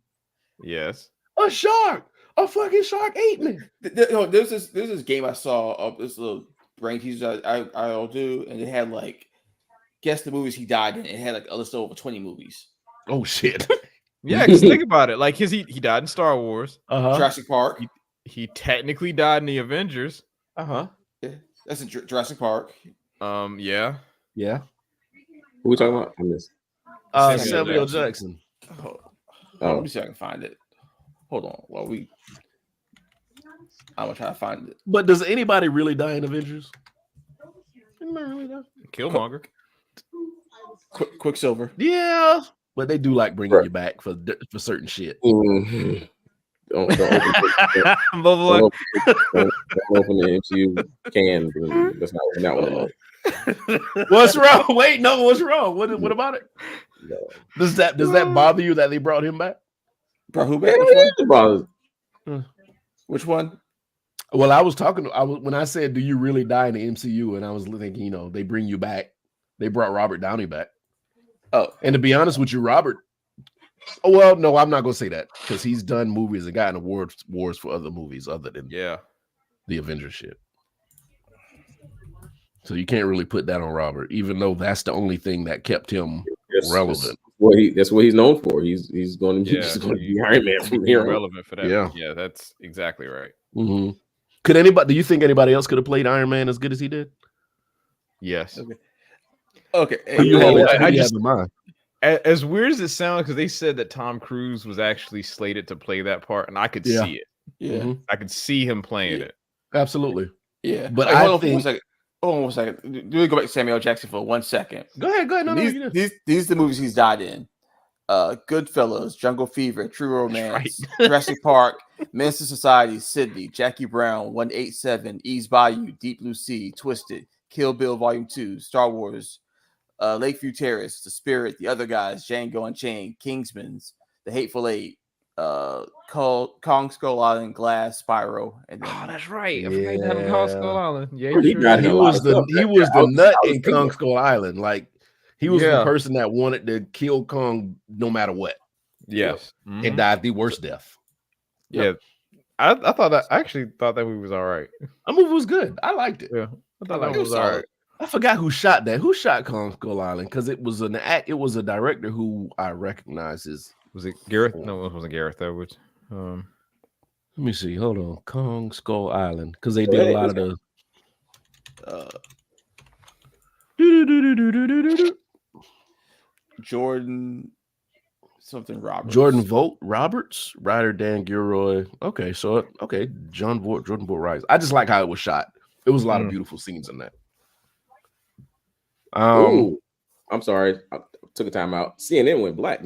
Yes. A fucking shark ate me. There's this game I saw of this little brain teaser I'll do, and it had like guess the movies he died in. It had like a list of over 20 movies. Oh shit. Yeah, because think about it. Like he died in Star Wars. Jurassic Park. He technically died in the Avengers. Yeah, that's in Jurassic Park. Yeah. Who we talking about? I missed. Samuel Jackson. Let me see if I can find it. Hold on. I'm gonna try to find it. But does anybody really die in Avengers? Killmonger. Quicksilver. Yeah, but they do like bringing you back for certain shit. Mm-hmm. Don't open the MCU can. That's not open that one. What's wrong? Wait, no. What's wrong? What about it? No. Does that bother you that they brought him back? Bro, who back? Which one? Well, when I said, "Do you really die in the MCU?" and I was thinking, they bring you back. They brought Robert Downey back. Oh, and to be honest with you, Robert. Oh, well, no, I'm not gonna say that because he's done movies and gotten awards for other movies other than the Avengers shit. So you can't really put that on Robert, even though that's the only thing that kept him relevant. That's what he's known for. He's going to be Iron Man from here. Relevant for that. Yeah, that's exactly right. Mm-hmm. Do you think anybody else could have played Iron Man as good as he did? Yes. Okay. Okay. Who you have, I who you just- have in mind? As weird as it sounds, because they said that Tom Cruise was actually slated to play that part, and I could Yeah. see it. Yeah. Mhm. I could see him playing it. Absolutely. Yeah. But Wait, I hold on think- for 1 second. Hold on 1 second. Do we go back to Samuel L. Jackson for 1 second? Go ahead. No, these, you these are the movies he's died in. Goodfellas, Jungle Fever, True Romance, Jurassic Park, Menace to Society, Sydney, Jackie Brown, 187, East Bayou, Deep Blue Sea, Twisted, Kill Bill Volume 2, Star Wars, Lakeview Terrace, The Spirit, The Other Guys, Django Unchained, Kingsman's, The Hateful Eight, Kong Skull Island, Glass, Spyro, and then That's right. I forgot that Kong Skull Island. Yeah, He got He a lot was of the stuff he that- was I the was- nut I was in thinking. Kong Skull Island. Like he was the Yeah. person that wanted to kill Kong no matter what, Yes. and died the worst death. Yeah. I thought that. I actually thought that movie was all right. That movie was good. I liked it. Yeah. I thought like that it was was all solid. right. I forgot who shot that. Who shot Kong Skull Island? Because it was it was a director who I recognize as. Was it Gareth? No, it wasn't Gareth. That was. Let me see. Hold on. Kong Skull Island. Because they Oh, did that a lot is- of the. Jordan something Roberts. Jordan Roberts, writer Dan Gilroy. Okay, so Jordan Vogt Rice. I just like how it was shot. It was a lot of beautiful scenes in that. Ooh, I'm sorry. I took a time out. CNN went black.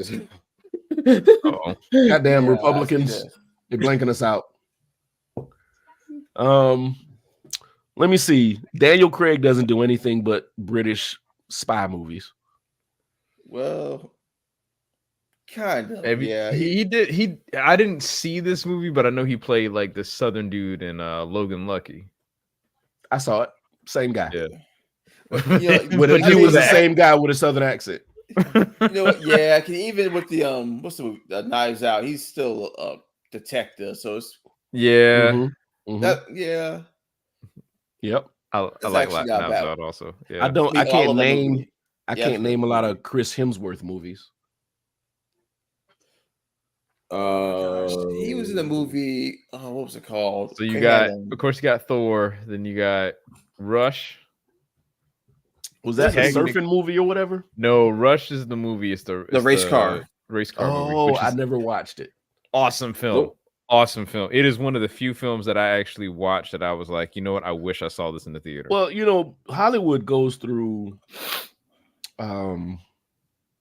oh. Goddamn Yeah, Republicans, I see that. they're blanking us out. Let me see. Daniel Craig doesn't do anything but British spy movies. Well, kind of. Yeah. He did. I didn't see this movie, but I know he played like the Southern dude in Logan Lucky. I saw it. Same guy. Yeah. Yeah, He was the same guy with a Southern accent. You know what? Yeah, I can even with the what's the movie? Knives Out. He's still a detective, so it's Yeah. Mhm. that. Yeah, Yep. I It's like actually Knives not bad. Out also. Yeah. I don't. I all can't of that name. movie. I Yeah, can't name a lot of Chris Hemsworth movies. He was in the movie. Oh, what was it called? So you They got, had, of course, you got Thor. Then you got Rush. Was that the Technic- surfing movie or whatever? No, Rush is the movie. It's the race car. Race car movie. Oh, Which I is never watched it. awesome film. Nope. Awesome film. It is one of the few films that I actually watched that I was like, you know what? I wish I saw this in the theater. Well, you know, Hollywood goes through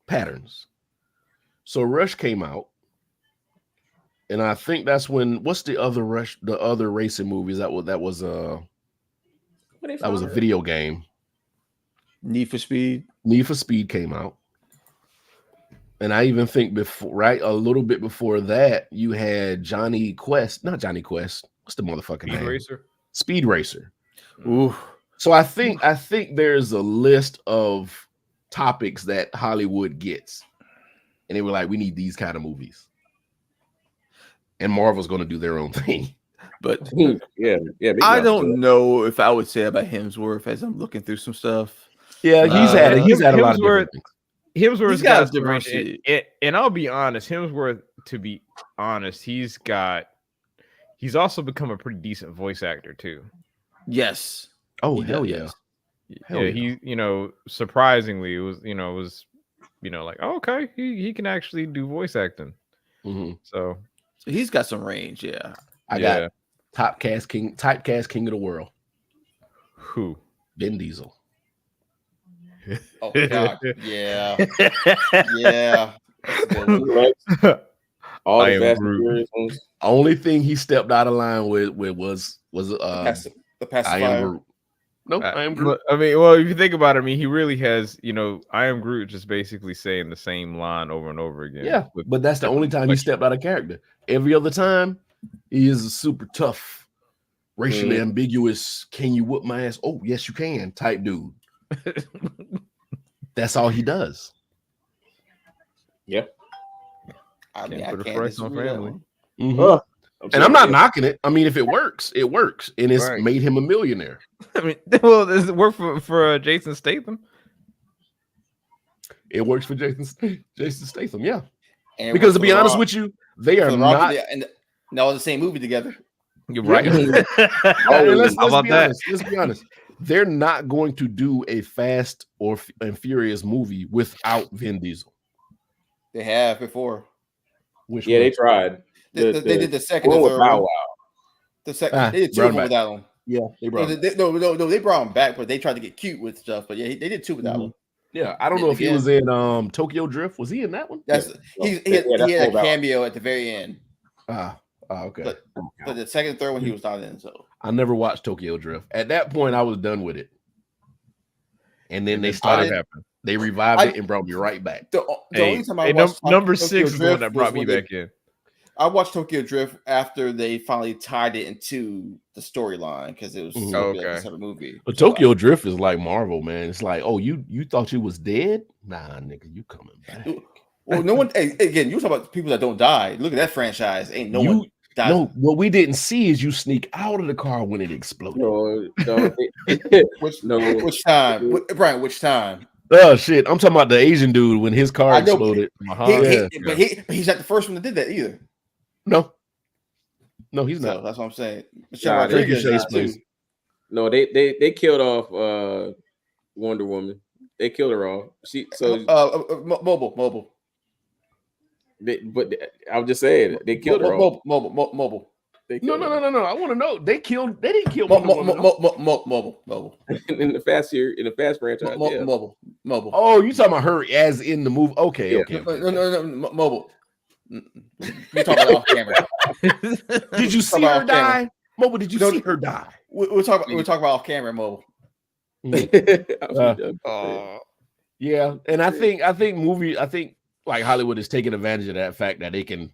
patterns. So Rush came out, and I think that's when what's the other Rush, the other racing movies that was a video game. Need for Speed. Need for Speed came out. And I even think before, a little bit before that, you had Johnny Quest, not Johnny Quest. What's the motherfucking Speed name? Racer. Speed Racer. Ooh, So I think there's a list of topics that Hollywood gets, and they were like, we need these kind of movies. And Marvel's going to do their own thing. but yeah. Big I mouth don't too. know if I would say about Hemsworth as I'm looking through some stuff. Yeah, he's had a lot of Hemsworth- different things. Hemsworth's He's got got some diversity. range. And I'll be honest, Hemsworth, to be honest, he's also become a pretty decent voice actor too. Yes. Oh He hell does, yeah! yes. Hell Yeah, yeah. he surprisingly it was like, oh, okay, he can actually do voice acting. Mhm. So So he's got some range. Yeah. I yeah. got typecast king of the world, Who? Vin Diesel. Oh God. Yeah. Yeah. That's a good one. Right? All I the am Fast and Groot. Furious ones. Only thing he stepped out of line with was The I pacifier. am Groot. Nope, I am Groot. I mean, well, if you think about it, I mean, he really has, I am Groot, just basically saying the same line over and over again. Yeah, With- but that's the only time he stepped out of character. Every other time, he is a super tough, racially ambiguous, can you whoop my ass? Oh, yes, you can type dude. That's all he does. Yep. I mean, Can't I put a can't price on disagree with that family. one. Mhm. And I'm not saying, knocking it. I mean, if it works, it works. And it's Right. made him a millionaire. I mean, well, does it work for Jason Statham? It works for Jason Statham, yeah. And Because to for be The honest Rock- with you, they for are The Rock, not. and they're all in the same movie together. You're right. And Oh, let's How about be that? honest. Let's be honest. they're not going to do a Fast and Furious movie without Vin Diesel. They have before. Which they tried. They did the second and with third Bow one. Wow. The second, they did 2 of them without him. Yeah, they brought him. No, they brought him back, but they tried to get cute with stuff. But yeah, they did 2 without him. Yeah, I don't know if he was in Tokyo Drift. Was he in that one? That's he had a cameo at the very end. Okay. But the second and third one he was not in. So I never watched Tokyo Drift. At that point, I was done with it. And then they revived it and brought me right back. The only time I watched number 6 is the one that brought me back in. I watched Tokyo Drift after they finally tied it into the storyline because it was like a separate movie. But Tokyo Drift is like Marvel, man. It's like, oh, you thought you was dead? Nah, nigga, you coming back. Well, no one. Again, you talk about people that don't die. Look at that franchise. Ain't one. Died. No, what we didn't see is you sneak out of the car when it exploded. Which time, Brian? Which time? Oh shit! I'm talking about the Asian dude when his car exploded. But he's not the first one that did that either. No, he's not. So that's what I'm saying. No, they killed off Wonder Woman. They killed her off. Mobile. But I was just saying they killed her off. Mobile. No. I want to know. They didn't kill Mobile. in the Fast franchise. Mobile. Oh, you talking about her as in the movie? Okay. No, Mobile. You talking about off camera? Did you see her die? Mobile, did you see her die? We're talking about off camera, Mobile. Yeah, and I think like Hollywood is taking advantage of that fact that they can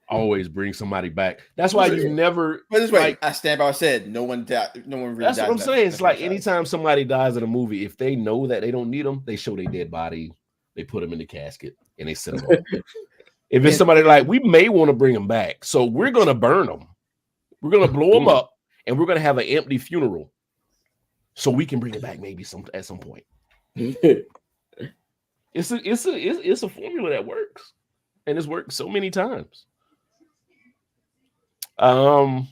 always bring somebody back. That's why you never. But this way, I stand by what I said. No one died. No one really. That's what I'm saying. It's like anytime somebody dies in a movie, if they know that they don't need them, they show their dead body, they put them in the casket, and they send them. If it's somebody like, we may want to bring them back, so we're gonna burn them, we're gonna blow them up, and we're gonna have an empty funeral, so we can bring it back maybe at some point. It's a formula that works, and it's worked so many times. Let's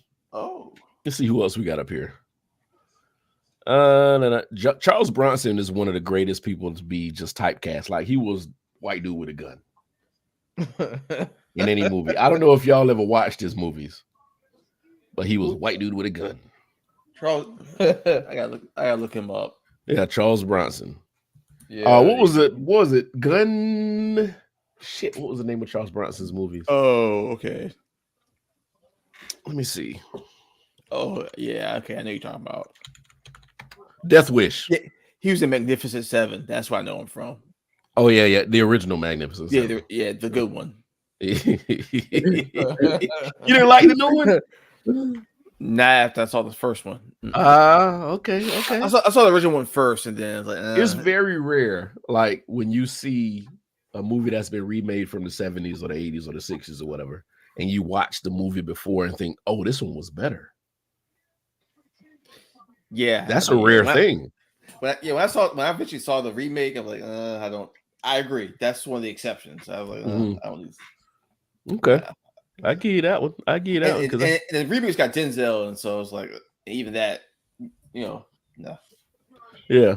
see who else we got up here. Charles Bronson is one of the greatest people to be just typecast. Like, he was white dude with a gun in any movie. I don't know if y'all ever watched his movies, but he was white dude with a gun. Charles, I gotta look him up. Yeah, Charles Bronson. Yeah. What was it? Gun. Shit. What was the name of Charles Bronson's movies? Oh, okay. Let me see. Oh, yeah. Okay, I know you're talking about Death Wish. Yeah, he was in Magnificent Seven. That's where I know him from. Oh yeah, the original Magnificent Seven. The good one. You didn't like the new one? Nah, after I saw the first one. Okay. I saw the original one first, and then I was like, It's very rare, like when you see a movie that's been remade from the 70s or the 80s or the 60s or whatever, and you watch the movie before and think, oh, this one was better. Yeah, that's a rare thing. When I eventually saw the remake, I'm like, I agree. That's one of the exceptions. I was like, I don't need. Okay. I give you that one. And the remake's got Denzel, and so it's like even that, no. Yeah.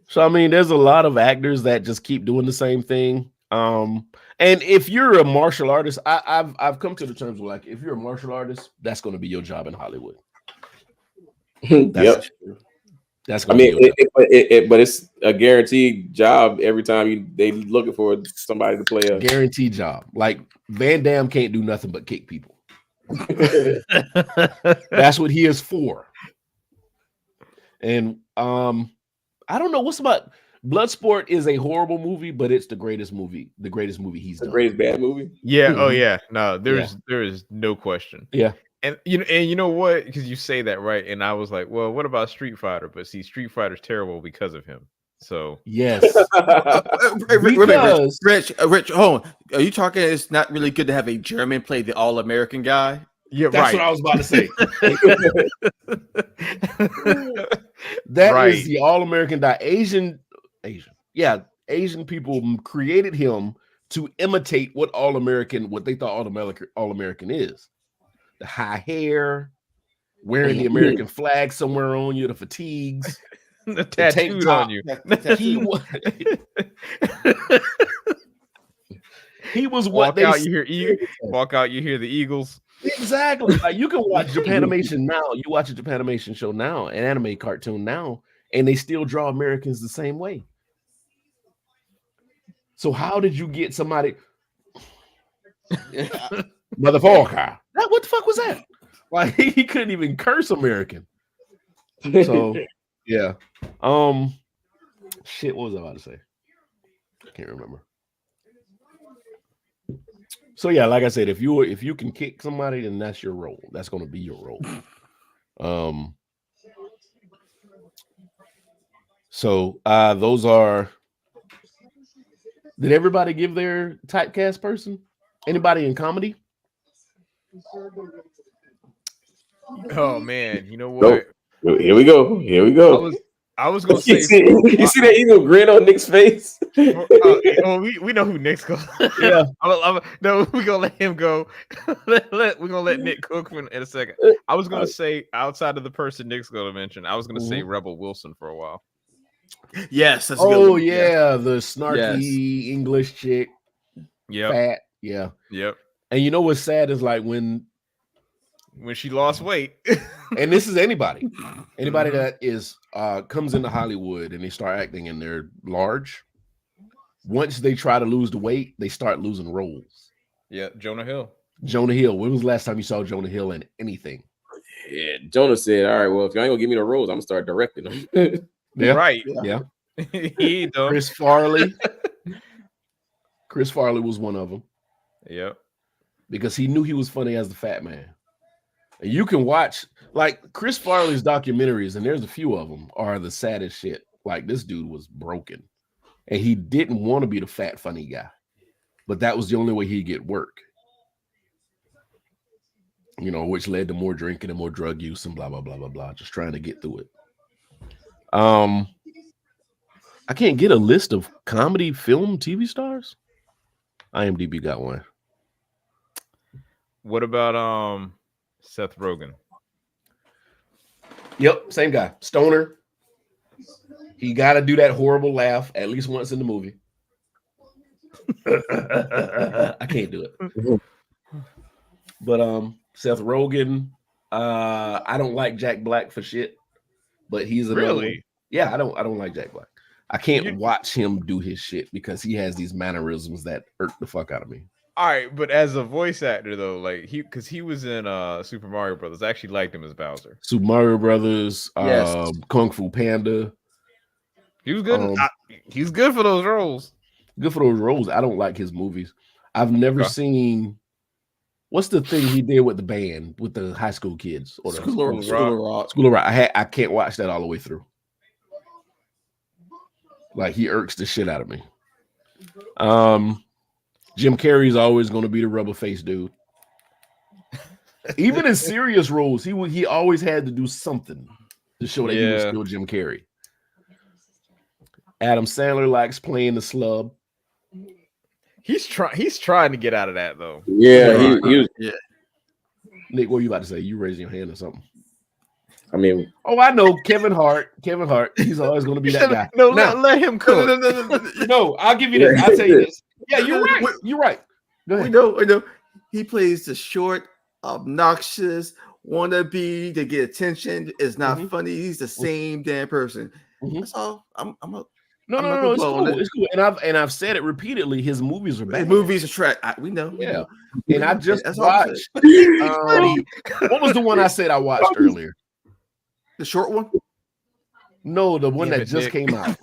So I mean, there's a lot of actors that just keep doing the same thing. And if you're a martial artist, I've come to the terms with, like, if you're a martial artist, that's going to be your job in Hollywood. Yep. That's. But it's a guaranteed job every time they looking for somebody to play a guaranteed job. Like, Van Damme can't do nothing but kick people. That's what he is for. And I don't know what's about Bloodsport is a horrible movie, but it's the greatest movie he's done. The greatest bad movie. Yeah. Oh yeah. No, there is no question. Yeah. And you know what? Because you say that, right? And I was like, well, what about Street Fighter? But see, Street Fighter's terrible because of him. So yes. Rich, hold on. Are you talking? It's not really good to have a German play the All-American guy. Yeah, that's right. what I was about to say. That is the All-American guy. Asian. Yeah, Asian people created him to imitate what they thought All-American is. The high hair, wearing the American flag somewhere on you, the fatigues, the tattooed on you. He was what walk out. You hear the Eagles. Exactly. Like you can watch Japanimation now. You watch a Japanimation show now, an anime cartoon now, and they still draw Americans the same way. So how did you get somebody? Motherfucker. What the fuck was that? Like he couldn't even curse American. So yeah. Shit, what was I about to say? I can't remember. So yeah, like I said, if you can kick somebody, then that's your role. That's gonna be your role. So those are. Did everybody give their typecast person? Anybody in comedy? Oh man, you know what? Nope. Here we go. I was gonna you say. You see that evil grin on Nick's face? We know who Nick's going. Yeah. No, we're gonna let him go. We're gonna let Nick cook in a second. I was gonna say outside of the person Nick's gonna mention, I was gonna say Rebel Wilson for a while. Yes, that's a good one. yeah, the snarky English chick. Yeah. Fat. Yeah. Yep. And you know what's sad is like when she lost weight. And this is anybody that is comes into Hollywood and they start acting and they're large. Once they try to lose the weight, they start losing roles. Yeah, Jonah Hill. When was the last time you saw Jonah Hill in anything? Yeah, Jonah said, "All right, well, if y'all ain't gonna give me the roles, I'm gonna start directing them." Yeah, right. Yeah. Chris Farley. Chris Farley was one of them. Yep. Because he knew he was funny as the fat man. And you can watch like Chris Farley's documentaries, and there's a few of them are the saddest shit. Like this dude was broken, and he didn't want to be the fat funny guy, but that was the only way he'd get work. You know, which led to more drinking and more drug use and blah blah blah blah blah. Just trying to get through it. I can't get a list of comedy, film, TV stars. IMDb got one. What about Seth Rogen? Yep, same guy. Stoner. He got to do that horrible laugh at least once in the movie. I can't do it. But Seth Rogen. I don't like Jack Black for shit. But he's really. Yeah, I don't like Jack Black. I can't watch him do his shit because he has these mannerisms that irk the fuck out of me. All right, but as a voice actor though, like because he was in Super Mario Brothers, I actually liked him as Bowser. Super Mario Brothers, yes. Kung Fu Panda. He was good. He's good for those roles. Good for those roles. I don't like his movies. I've never seen. What's the thing he did with the band with the high school kids? Or School of Rock. School of Rock. I can't watch that all the way through. Like he irks the shit out of me. Jim Carrey's always going to be the rubber face dude. Even in serious roles, he always had to do something to show that he was still Jim Carrey. Adam Sandler likes playing the slub. He's trying to get out of that though. Yeah, he was. Yeah. Nick, what were you about to say? You raising your hand or something? I mean, I know Kevin Hart. He's always going to be that guy. No, let him cook. No, I'll give you this. I'll tell you this. Yeah, you're right. You're right. Go ahead. We know. He plays the short, obnoxious, wannabe to get attention. Is not funny. He's the same damn person. That's all. No. It's cool. It's cool. And I've said it repeatedly. His movies are bad. His movies are trash. We know. Yeah. And I just watched. What was the one I said I watched earlier? The short one? No, the one that just came out.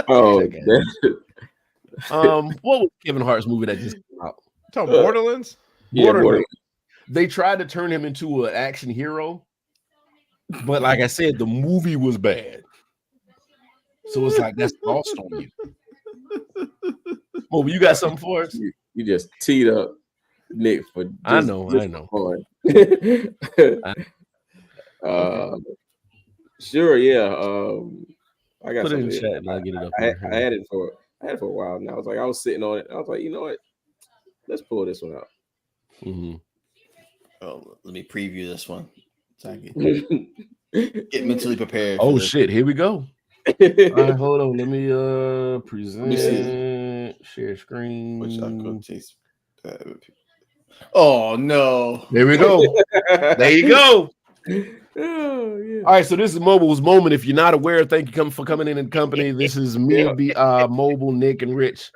Oh, what was Kevin Hart's movie that just came out? Talking Borderlands? Borderlands. They tried to turn him into an action hero, but like I said, the movie was bad. So it's like that's lost on you. Oh, you got something for us? You just teed up Nick for. I know. Sure, yeah. I got put it in something. chat and I'll get it up. I had it for a while, and I was sitting on it. I was like, you know what? Let's pull this one out. Oh, let me preview this one. So I get mentally prepared. Oh shit! Here we go. All right, hold on. Let me present. Share screen. Which I could taste. Oh no! There we go. There you go. Oh, yeah. All right, so this is Mobile's moment. If you're not aware, thank you for coming in the company. This is me, Mobile, Nick, and Rich.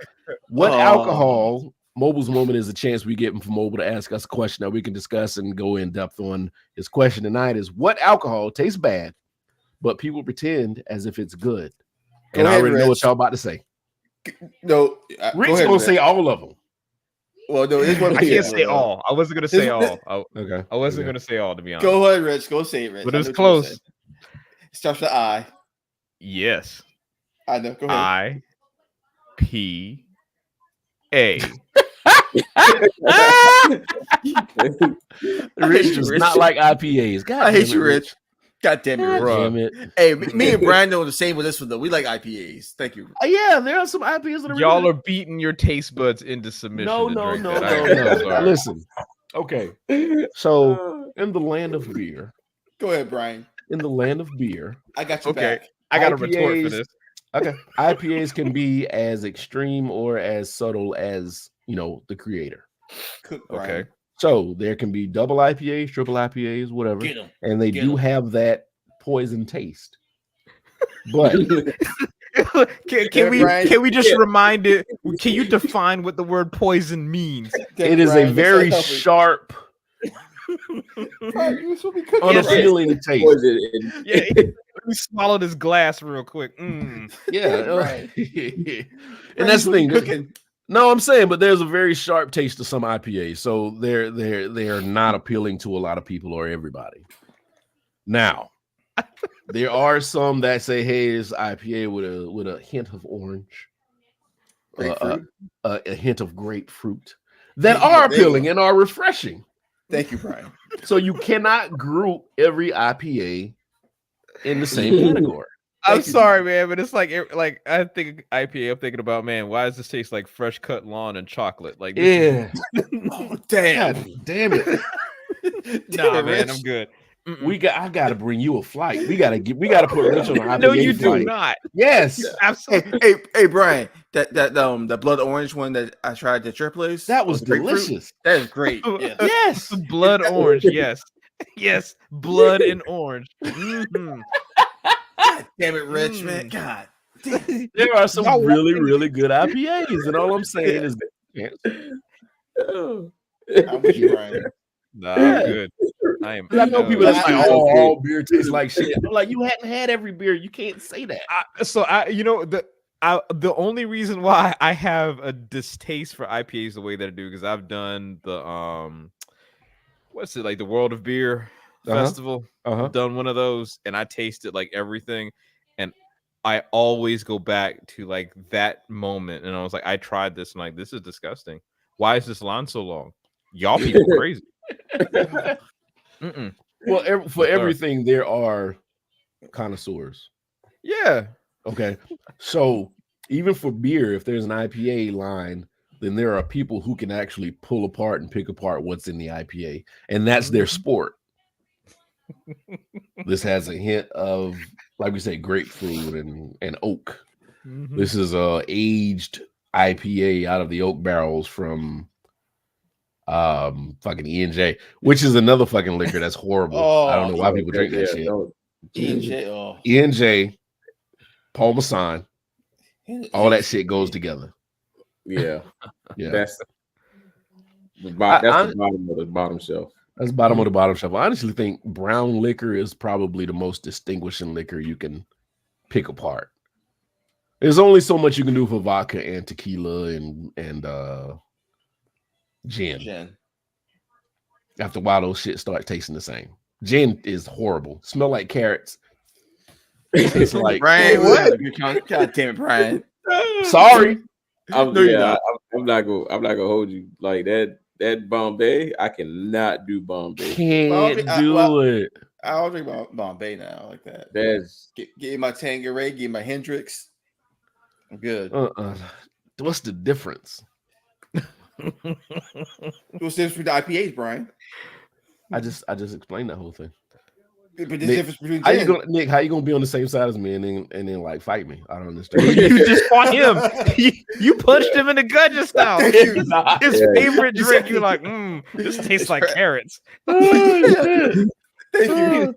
What alcohol? Mobile's moment is a chance we get for Mobile to ask us a question that we can discuss and go in depth on. His question tonight is: what alcohol tastes bad, but people pretend as if it's good? And I already know what y'all about to say. No, Rick's gonna say all of them. Well, no, this one I can't say all. I wasn't gonna say all. Okay. I wasn't gonna say all, to be honest. Go ahead, Rich. Go say it, Rich. But it was close. It starts with I. Yes. I know. Go ahead. IPA. Rich does not like IPAs. God, I hate you, Rich. God damn it, bro. Damn it. Hey, me and Brian know the same with this one though. We like IPAs. Thank you. Yeah, there are some IPAs that are Y'all are beating your taste buds into submission. No. Listen. Okay. So in the land of beer. Go ahead, Brian. In the land of beer. I got you back. I got a retort for this. Okay. IPAs can be as extreme or as subtle as, the creator. Okay. So there can be double IPAs, triple IPAs, whatever. And they do have that poison taste. But can we just remind it? Can you define what the word poison means? It is a very sharp, unappealing taste. Yeah, we swallowed his glass real quick. Yeah, right. And that's the thing. No, I'm saying, but there's a very sharp taste to some IPAs, so they are not appealing to a lot of people or everybody. Now, there are some that say, "Hey, it's IPA with a hint of orange, a hint of grapefruit," that are appealing and are refreshing. Thank you, Brian. So you cannot group every IPA in the same category. I'm sorry, man, but it's like I think IPA. I'm thinking about, man, why does this taste like fresh cut lawn and chocolate? Like, yeah, oh damn, God, damn it. Nah, man, I'm good. I gotta bring you a flight. We gotta put Rich on an IPA. No, you flight. do not. Yes, absolutely. Hey, Brian, the blood orange one that I tried at your place, that was delicious. That is great. Yes, blood orange. Yes, blood and orange. Mm-hmm. God damn it, Rich, man. God. There are some really, really good IPAs, and all I'm saying is I'm with you, Brian. Nah, I'm good. I know people that's like, all beer tastes like shit. I'm like, you hadn't had every beer. You can't say that. The only reason why I have a distaste for IPAs the way that I do, because I've done the what's it, like the World of Beer Festival. I've done one of those, and I tasted like everything, and I always go back to like that moment, and I was like, I tried this, and like, this is disgusting. Why is this line so long? Y'all people crazy. Well, for everything there are connoisseurs. Yeah. Okay. So even for beer, if there's an IPA line, then there are people who can actually pull apart and pick apart what's in the IPA, and that's their sport. This has a hint of, like we say, grapefruit and oak. This is a aged IPA out of the oak barrels from fucking E&J, which is another fucking liquor that's horrible. I don't know why people drink that shit. E&J, Parmesan, all that shit goes together. Yeah. That's the bottom of the bottom shelf. That's bottom of the bottom shelf. I honestly think brown liquor is probably the most distinguishing liquor you can pick apart. There's only so much you can do for vodka and tequila and gin. After a while, those shit start tasting the same. Gin is horrible. Smell like carrots. Tastes like Brian. What? God damn it, Brian. Sorry. I'm not gonna hold you like that. That Bombay, I cannot do Bombay. Can't do it. I'll drink Bombay now, like that. That's get my Tanqueray, get my Hendrix. I'm good. What's the difference? What's the difference with the IPAs, Brian? I just explained that whole thing. But the Nick, difference between how you gonna be on the same side as me and then like fight me? I don't understand. You just fought him. You punched him in the gut just now. Thank you. His Yeah. favorite drink. You're like, this tastes like carrots. Thank you.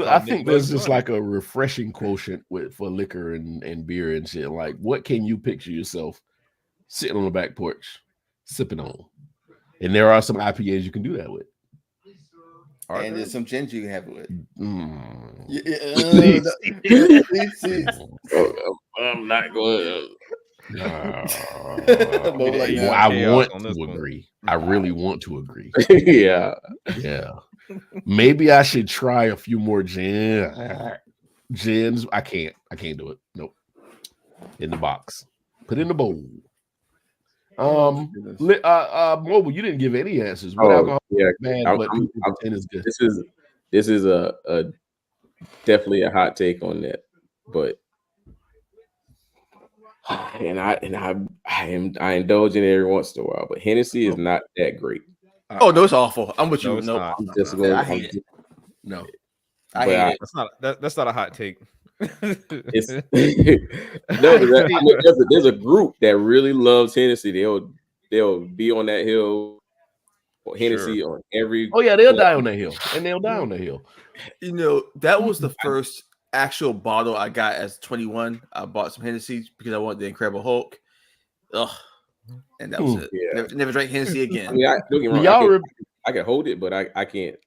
I think there's just like a refreshing quotient for liquor and beer and shit. Like, what can you picture yourself sitting on the back porch sipping on? And there are some IPAs you can do that with. And there's some ginger you can have it with. I'm not going. I want to agree. I really want to agree. Yeah. Maybe I should try a few more gins. I can't do it. Nope. In the box. Put in the bowl. Mobile, you didn't give any answers. Alcohol, bad, but is good. This is a definitely a hot take on that, but I indulge in it every once in a while. But Hennessy is not that great. Oh no, it's awful. I'm with you. No, I'm just going. I hate it. No, I hate it. That's not a hot take. It's there's a group that really loves Hennessy. They'll be on that hill for Hennessy on every. Oh yeah, they'll die on that hill, and they'll die on the hill. You know, that was the first actual bottle I got as 21. I bought some Hennessy because I wanted the Incredible Hulk. Ugh, and that was it. Yeah. Never drank Hennessy again. I mean, don't get me wrong. I can hold it, but I can't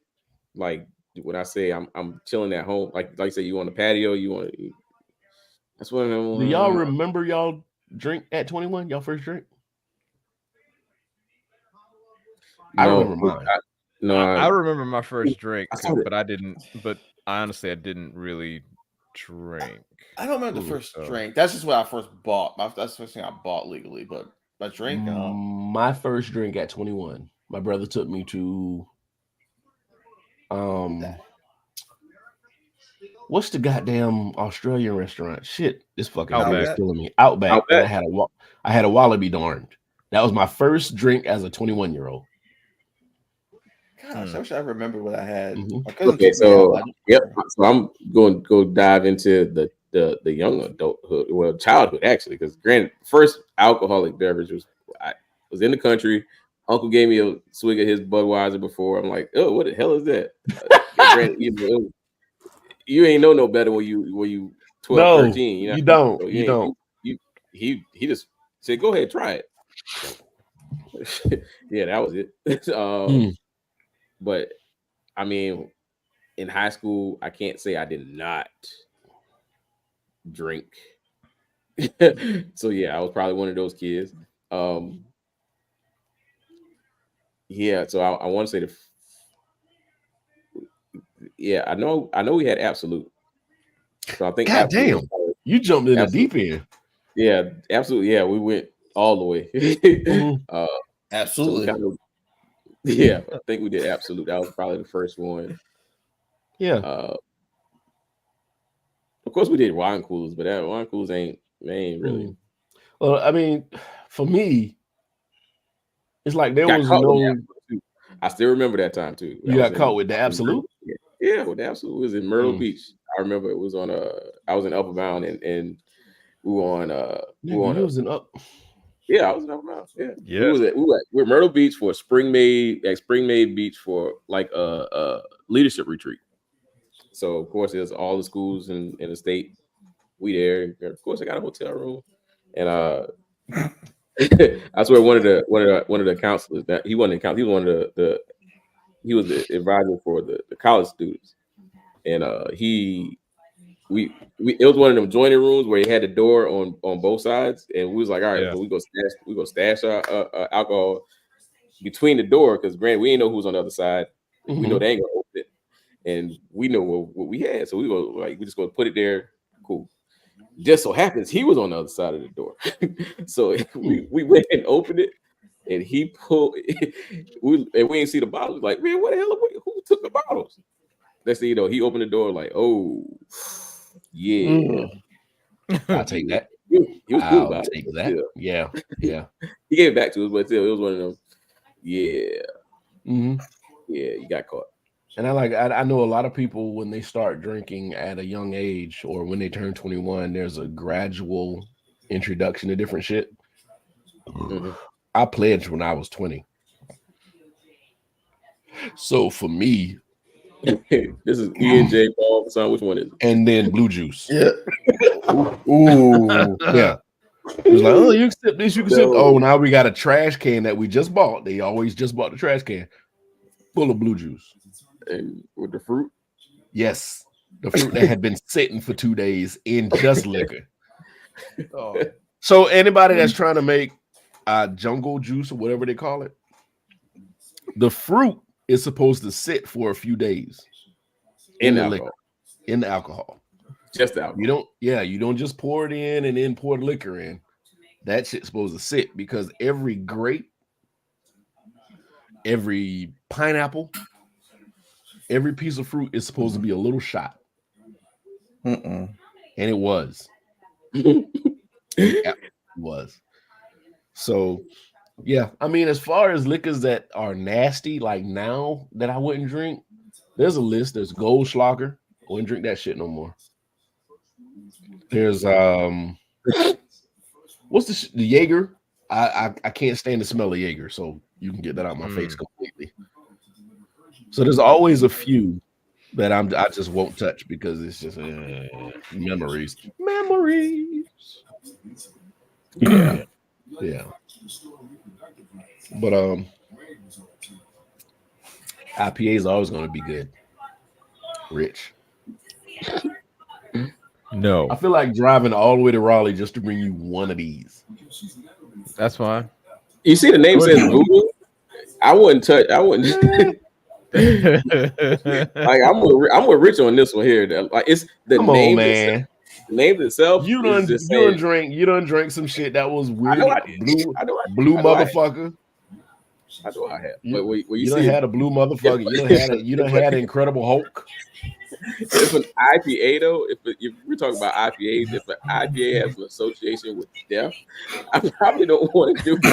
like. When I say I'm chilling at home, like I say, you on the patio, that's what I'm. Do y'all remember y'all drink at 21? Y'all first drink? I remember mine. I remember my first drink, but I didn't. But honestly, I didn't really drink. I don't remember the first drink. That's just what I first bought. That's the first thing I bought legally. But my drink, my first drink at 21. My brother took me to. What's the goddamn Australian restaurant? Shit, this fucking is killing me. Outback. And I had a wallaby darned. That was my first drink as a 21-year-old. Gosh, I wish I remember what I had. Okay, so so I'm going to go dive into the young adulthood, well, childhood actually, because granted, first alcoholic beverage was in the country. Uncle gave me a swig of his Budweiser before. I'm like, oh, what the hell is that? You ain't know no better when you 12, 13. You know? You don't. He just said, go ahead, try it. Yeah, that was it. But I mean, in high school, I can't say I did not drink. So yeah, I was probably one of those kids. Yeah, so I want to say I know we had Absolute. So I think God damn, you jumped in the deep end. Yeah, absolutely. Yeah, we went all the way. Absolutely. So I think we did Absolute. That was probably the first one. Yeah. Of course, we did wine coolers, but that wine coolers ain't really. Well, I mean, for me, it's like there was no. I still remember that time too. You got caught with the Absolute. Yeah, with the Absolute. It was in Myrtle Beach. I remember it was on I was in Upper Bound and we were on I was in Upper Bound. Yeah. We're Myrtle Beach for Spring Maid Beach for like a leadership retreat. So of course there's all the schools in the state. We there. Of course I got a hotel room. And I swear one of the counselors that he wasn't a counselor, he was one of he was the advisor for the college students. And it was one of them joining rooms where he had the door on both sides, and we was like, all right, so we go stash our alcohol between the door, because granted we ain't know who's on the other side. We know they ain't gonna open it, and we know what we had, so we just go put it there. Cool. Just so happens he was on the other side of the door, so we went and opened it, and he pulled. We ain't see the bottles. Like, man, what the hell? Who took the bottles? Next thing you know, he opened the door like, oh, yeah. I'll take that. He was cool about it. That. Yeah. He gave it back to us, but still, it was one of them. Yeah. Mm-hmm. Yeah, you got caught. And I know a lot of people when they start drinking at a young age or when they turn 21, there's a gradual introduction to different shit. Mm-hmm. I pledged when I was 20. So for me, this is E&J Paul son. Which one is it? And then blue juice. Yeah. Ooh. Yeah. It was like, oh, you can sip this, you can sip. No. Oh, now we got a trash can that we just bought. They always just bought the trash can full of blue juice. And with the fruit? Yes. The fruit that had been sitting for 2 days in just liquor. Oh. So anybody that's trying to make jungle juice or whatever they call it, the fruit is supposed to sit for a few days in the liquor, in the alcohol. Just the alcohol. You don't just pour it in and then pour the liquor in. That shit's supposed to sit because every grape, every pineapple, every piece of fruit is supposed to be a little shot. And it was. It was. So, yeah. I mean, as far as liquors that are nasty, like now that I wouldn't drink, there's a list. There's Goldschlager. I wouldn't drink that shit no more. There's what's the Jaeger? I can't stand the smell of Jaeger, so you can get that out of my face completely. So there's always a few that I just won't touch because it's just memories. Yeah. But IPA is always going to be good. Rich. No, I feel like driving all the way to Raleigh just to bring you one of these. that's fine. You see the name says Voodoo? I wouldn't touch. I wouldn't. Like I'm with Rich on this one here. Like it's the Come name, on, man. The name itself. You done drink some shit that was weird. Blue motherfucker. I know I have. But when you you see done had a blue motherfucker. You done had an Incredible Hulk. If an IPA though, if we're talking about IPAs, if an IPA has an association with death, I probably don't want to do it.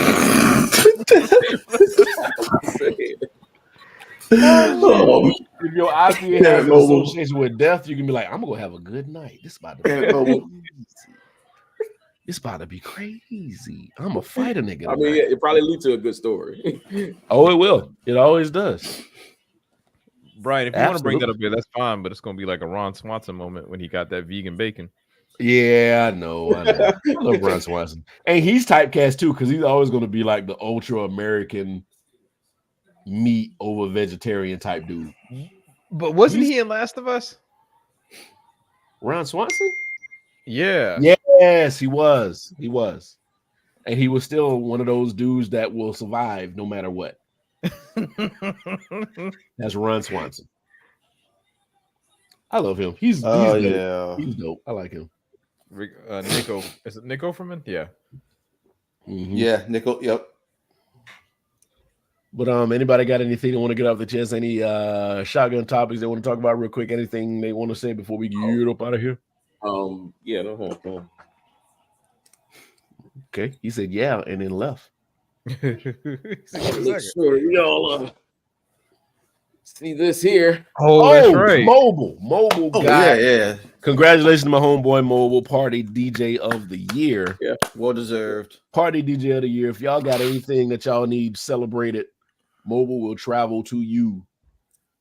If your IPA has an association with death, you can be like, I'm gonna have a good night. This about to be crazy. It's about to be crazy. I'm gonna fight a nigga. I mean, yeah, it probably leads to a good story. Oh, it will. It always does. Brian, if you want to bring that up here, that's fine, but it's gonna be like a Ron Swanson moment when he got that vegan bacon. Yeah, I know. I love Ron Swanson. And he's typecast too, because he's always gonna be like the ultra American meat over vegetarian type dude. But wasn't he in Last of Us? Ron Swanson? Yeah. Yes, he was. He was. And he was still one of those dudes that will survive no matter what. That's Ron Swanson. I love him. He's dope. He's dope. I like him. Nico. Is it Nico from it? Yeah. Mm-hmm. Yeah, Nico. Yep. But anybody got anything they want to get off the chest? Any shotgun topics they want to talk about real quick? Anything they want to say before we get up out of here? Yeah, no. Okay, he said yeah, and then left. Make sure y'all see this here. Oh, that's right. Mobile guy. Yeah. Congratulations to my homeboy Mobile, Party DJ of the Year. Yeah, well deserved. Party DJ of the Year. If y'all got anything that y'all need celebrated, Mobile will travel to you.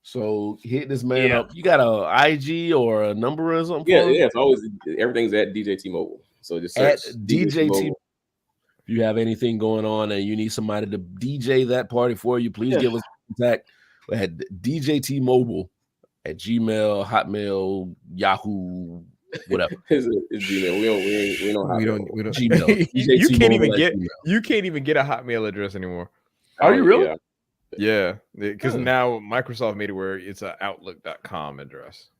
So hit this man up. You got a IG or a number or something? Yeah. It's always everything's at DJ T Mobile. So just search at DJ T. If you have anything going on and you need somebody to DJ that party for you, please give us contact at DJ T Mobile at Gmail, Hotmail, Yahoo, whatever. It's Gmail. We don't Gmail. You can't even get a Hotmail address anymore. Are you really? Yeah, because now Microsoft made it where it's an Outlook.com address.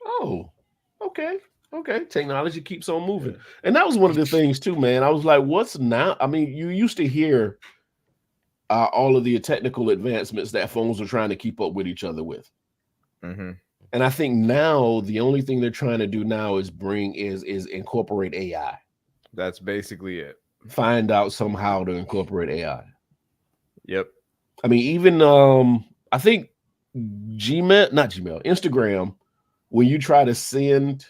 Oh, okay. Technology keeps on moving. And that was one of the things too, man. I was like, what's now? I mean, you used to hear all of the technical advancements that phones are trying to keep up with each other with. Mm-hmm. And I think now the only thing they're trying to do now is incorporate AI. That's basically it. Find out somehow to incorporate AI. Yep. I mean, even I think Instagram, when you try to send,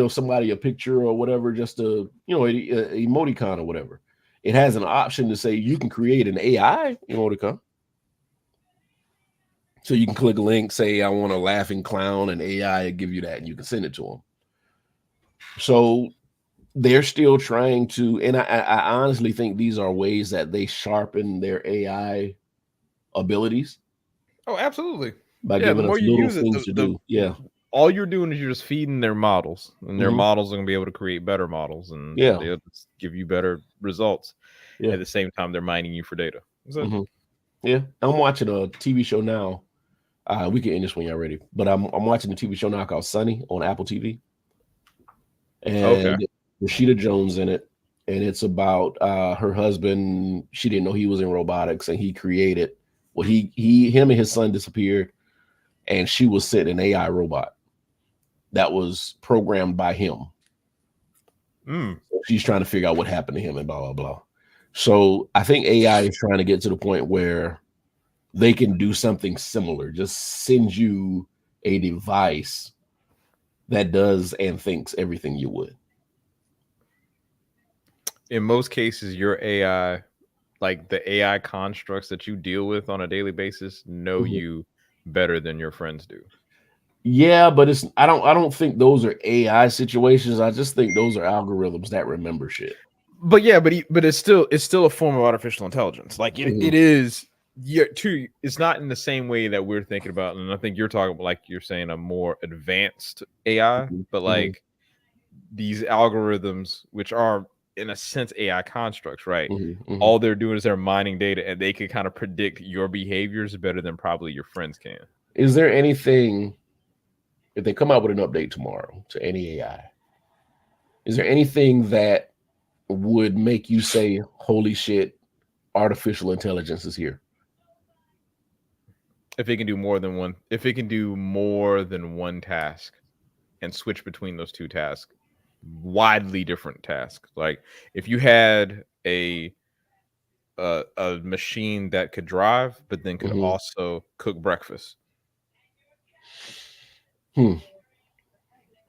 somebody a picture or whatever, just a emoticon or whatever, it has an option to say you can create an AI emoticon. So you can click a link, say I want a laughing clown, and AI will give you that, and you can send it to them. So they're still trying to, and I honestly think these are ways that they sharpen their AI abilities. Oh, absolutely. By The giving more us you little use it, things to do. Yeah. All you're doing is you're just feeding their models, and their Mhm. models are going to be able to create better models, and they'll just give you better results. Yeah. At the same time, they're mining you for data. Mhm. Yeah. I'm watching a TV show now. We can end this when you're ready, but I'm watching a TV show now called Sunny on Apple TV. And Rashida Jones in it. And it's about her husband. She didn't know he was in robotics, and he created, him and his son disappeared, and she was sent an AI robot that was programmed by him. So she's trying to figure out what happened to him and blah, blah, blah. So I think AI is trying to get to the point where they can do something similar, just send you a device that does and thinks everything you would. In most cases, your AI, like the AI constructs that you deal with on a daily basis, know you better than your friends do. Yeah, but I don't think those are AI situations. I just think those are algorithms that remember shit. But it's still a form of artificial intelligence. Like it is. It's not in the same way that we're thinking about, and I think you're talking about, like you're saying, a more advanced AI. But like these algorithms, which are in a sense AI constructs, right? All they're doing is they're mining data, and they can kind of predict your behaviors better than probably your friends can. Is there anything, if they come out with an update tomorrow to any AI, is there anything that would make you say, holy shit, artificial intelligence is here? If it can do more than one task and switch between those two tasks, widely different tasks. Like if you had a machine that could drive, but then could also cook breakfast.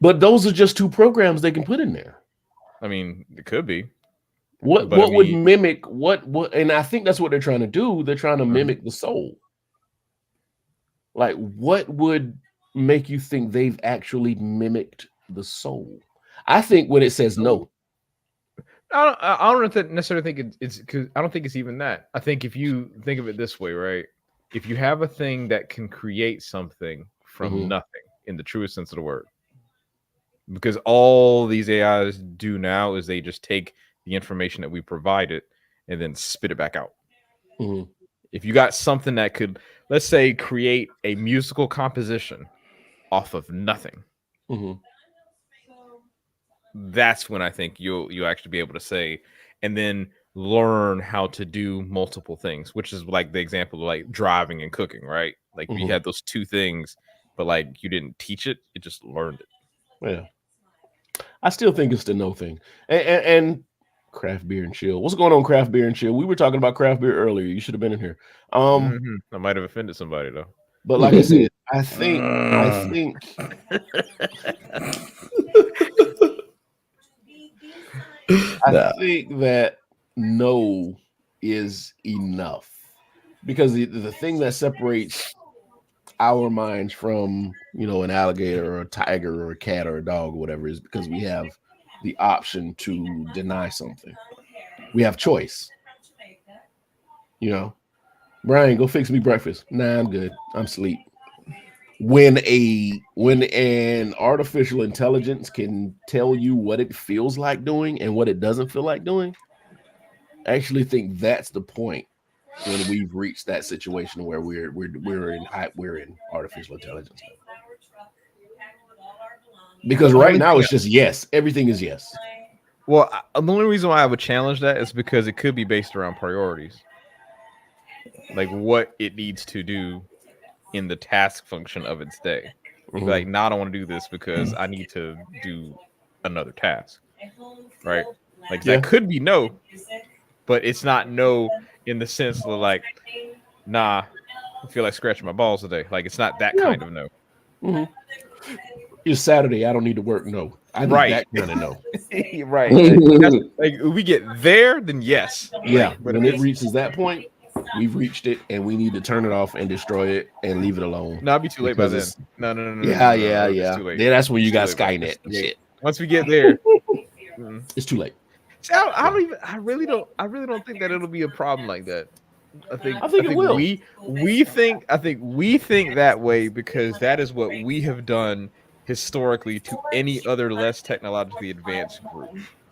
But those are just two programs they can put in there. I mean, it could be. What would mimic what? And I think that's what they're trying to do. They're trying to mimic the soul. Like, what would make you think they've actually mimicked the soul? I think when it says no. I don't necessarily think it's because I don't think it's even that. I think if you think of it this way, right? If you have a thing that can create something from nothing in the truest sense of the word, because all these AIs do now is they just take the information that we provided and then spit it back out. If you got something that could, let's say, create a musical composition off of nothing, that's when I think you'll actually be able to say, and then learn how to do multiple things, which is like the example of like driving and cooking, right? Like you had those two things, but like you didn't teach it, it just learned it. Yeah. I still think it's the no thing. And craft beer and chill. What's going on, craft beer and chill? We were talking about craft beer earlier. You should have been in here. I might have offended somebody though. But like I said, I think I think that no is enough, because the thing that separates our minds from, an alligator or a tiger or a cat or a dog or whatever is because we have the option to deny something. We have choice. Brian, go fix me breakfast. Nah, I'm good. I'm asleep. When an artificial intelligence can tell you what it feels like doing and what it doesn't feel like doing, I actually think that's the point when we've reached that situation where we're in artificial intelligence. Because right now it's just yes, everything is yes. Well, the only reason why I would challenge that is because it could be based around priorities, like what it needs to do in the task function of its day. Like, now I don't want to do this because I need to do another task, right? Like that could be no, but it's not no in the sense of like nah, I feel like scratching my balls today. Like it's not that kind of no. Mm-hmm. It's Saturday. I don't need to work. No, I need that kind of no. Right. Like if we get there, then yes. Yeah, Like, but when it reaches that point, we've reached it, and we need to turn it off and destroy it and leave it alone. No, I'll be too late by then. No. Yeah. It's too late. Then that's when you got Skynet and shit. Once we get there, it's too late. See, I really don't think that it'll be a problem like that. I think it will. We think that way because that is what we have done historically to any other less technologically advanced group.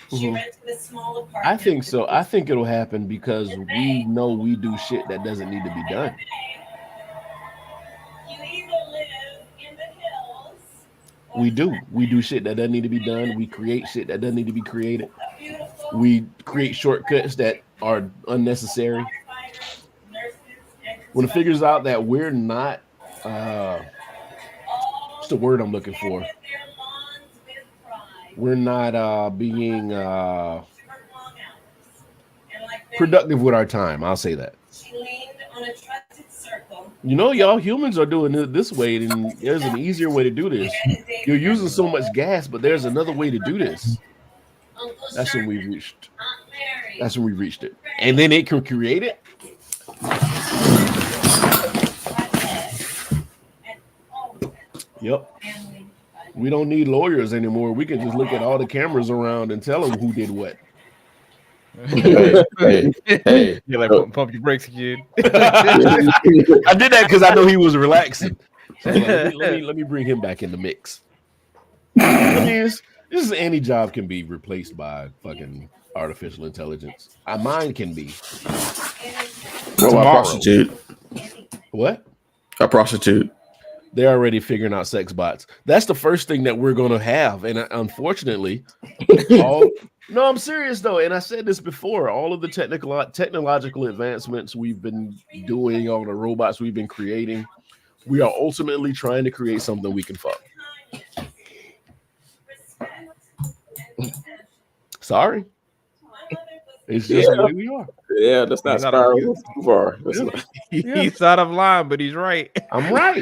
Mm-hmm. I think so. I think it'll happen because we know we do shit that doesn't need to be done. We do shit that doesn't need to be done. We create shit that doesn't need to be created. We create shortcuts that are unnecessary. When it figures out that we're not what's the word I'm looking for? We're not being productive with our time. I'll say that. You know, y'all humans are doing it this way, and there's an easier way to do this. You're using so much gas, but there's another way to do this. That's when we reached. That's when we reached it, and then it can create it. Yep. We don't need lawyers anymore. We can just look at all the cameras around and tell them who did what. Hey. You're like, pump your brakes, kid. I did that because I know he was relaxing. So like, let me bring him back in the mix. This is any job can be replaced by fucking artificial intelligence. Mine can be. Well, a prostitute. What? A prostitute. They're already figuring out sex bots. That's the first thing that we're going to have. And unfortunately, no, I'm serious though. And I said this before, all of the technological advancements we've been doing, all the robots we've been creating, we are ultimately trying to create something we can fuck. Sorry. It's just the way we are. Yeah, that's not spiraling too far. He's out of line, but he's right. I'm right.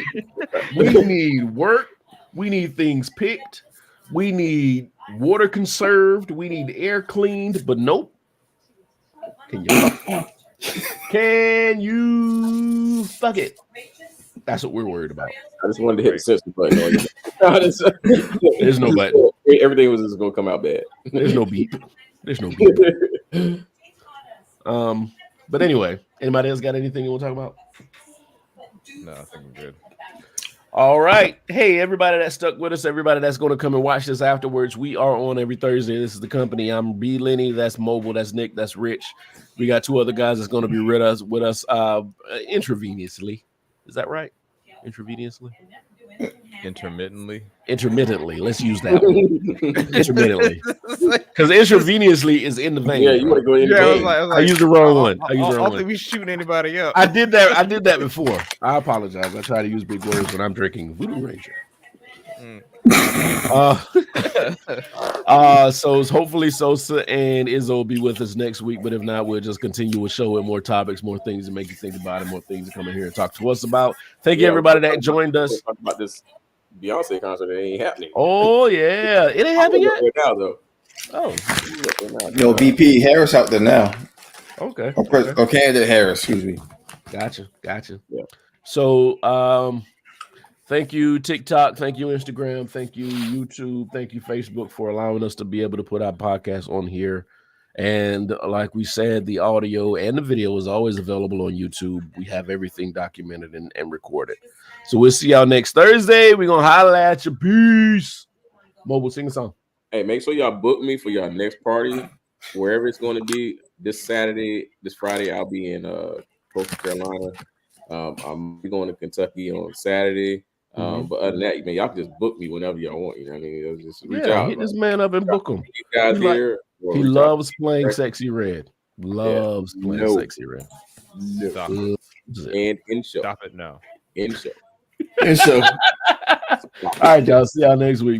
We need work. We need things picked. We need water conserved. We need air cleaned. But nope. Can you fuck it? That's what we're worried about. I just wanted to hit the censor button on you. There's no button. Everything was just gonna come out bad. There's no beep. There's no beep. But anyway, anybody else got anything you want to talk about? No, I think I'm good. All right. Hey, everybody that stuck with us, everybody that's going to come and watch this afterwards. We are on every Thursday. This is the company. I'm B. Lenny. That's Mobile. That's Nick. That's Rich. We got two other guys that's going to be with us intravenously. Is that right? Intravenously? Intermittently. Let's use that one. Intermittently. Because intravenously is in the vein. Yeah, you want to go in the vein. I used the wrong one. I don't think we shooting anybody up. I did that before. I apologize. I try to use big words when I'm drinking Voodoo Ranger. So hopefully Sosa and Izzo will be with us next week, but if not, we'll just continue with show with more topics, more things to make you think about it, more things to come in here and talk to us about. Thank you everybody that joined us. Talk about this Beyonce concert. It ain't happening. Oh yeah, it ain't happening yet. Now though. Oh, no, VP Harris out there now. Okay. Or candidate Harris, excuse me. Gotcha. Yeah. So, thank you, TikTok. Thank you, Instagram. Thank you, YouTube. Thank you, Facebook, for allowing us to be able to put our podcast on here. And like we said, the audio and the video is always available on YouTube. We have everything documented and recorded. So we'll see y'all next Thursday. We're going to holler at you. Peace. Mobile, sing a song. Hey, make sure y'all book me for your next party, wherever it's going to be. This Saturday, this Friday, I'll be in Coastal Carolina. I'm going to Kentucky on Saturday. But other than that, man, y'all can just book me whenever y'all want. You know what I mean? Just reach out. Hit this man up and book him. Guys here. He loves playing Sexy Red. Loves playing Sexy Red. Stop it. And in show. Stop it now. In show. In show. All right, y'all. See y'all next week.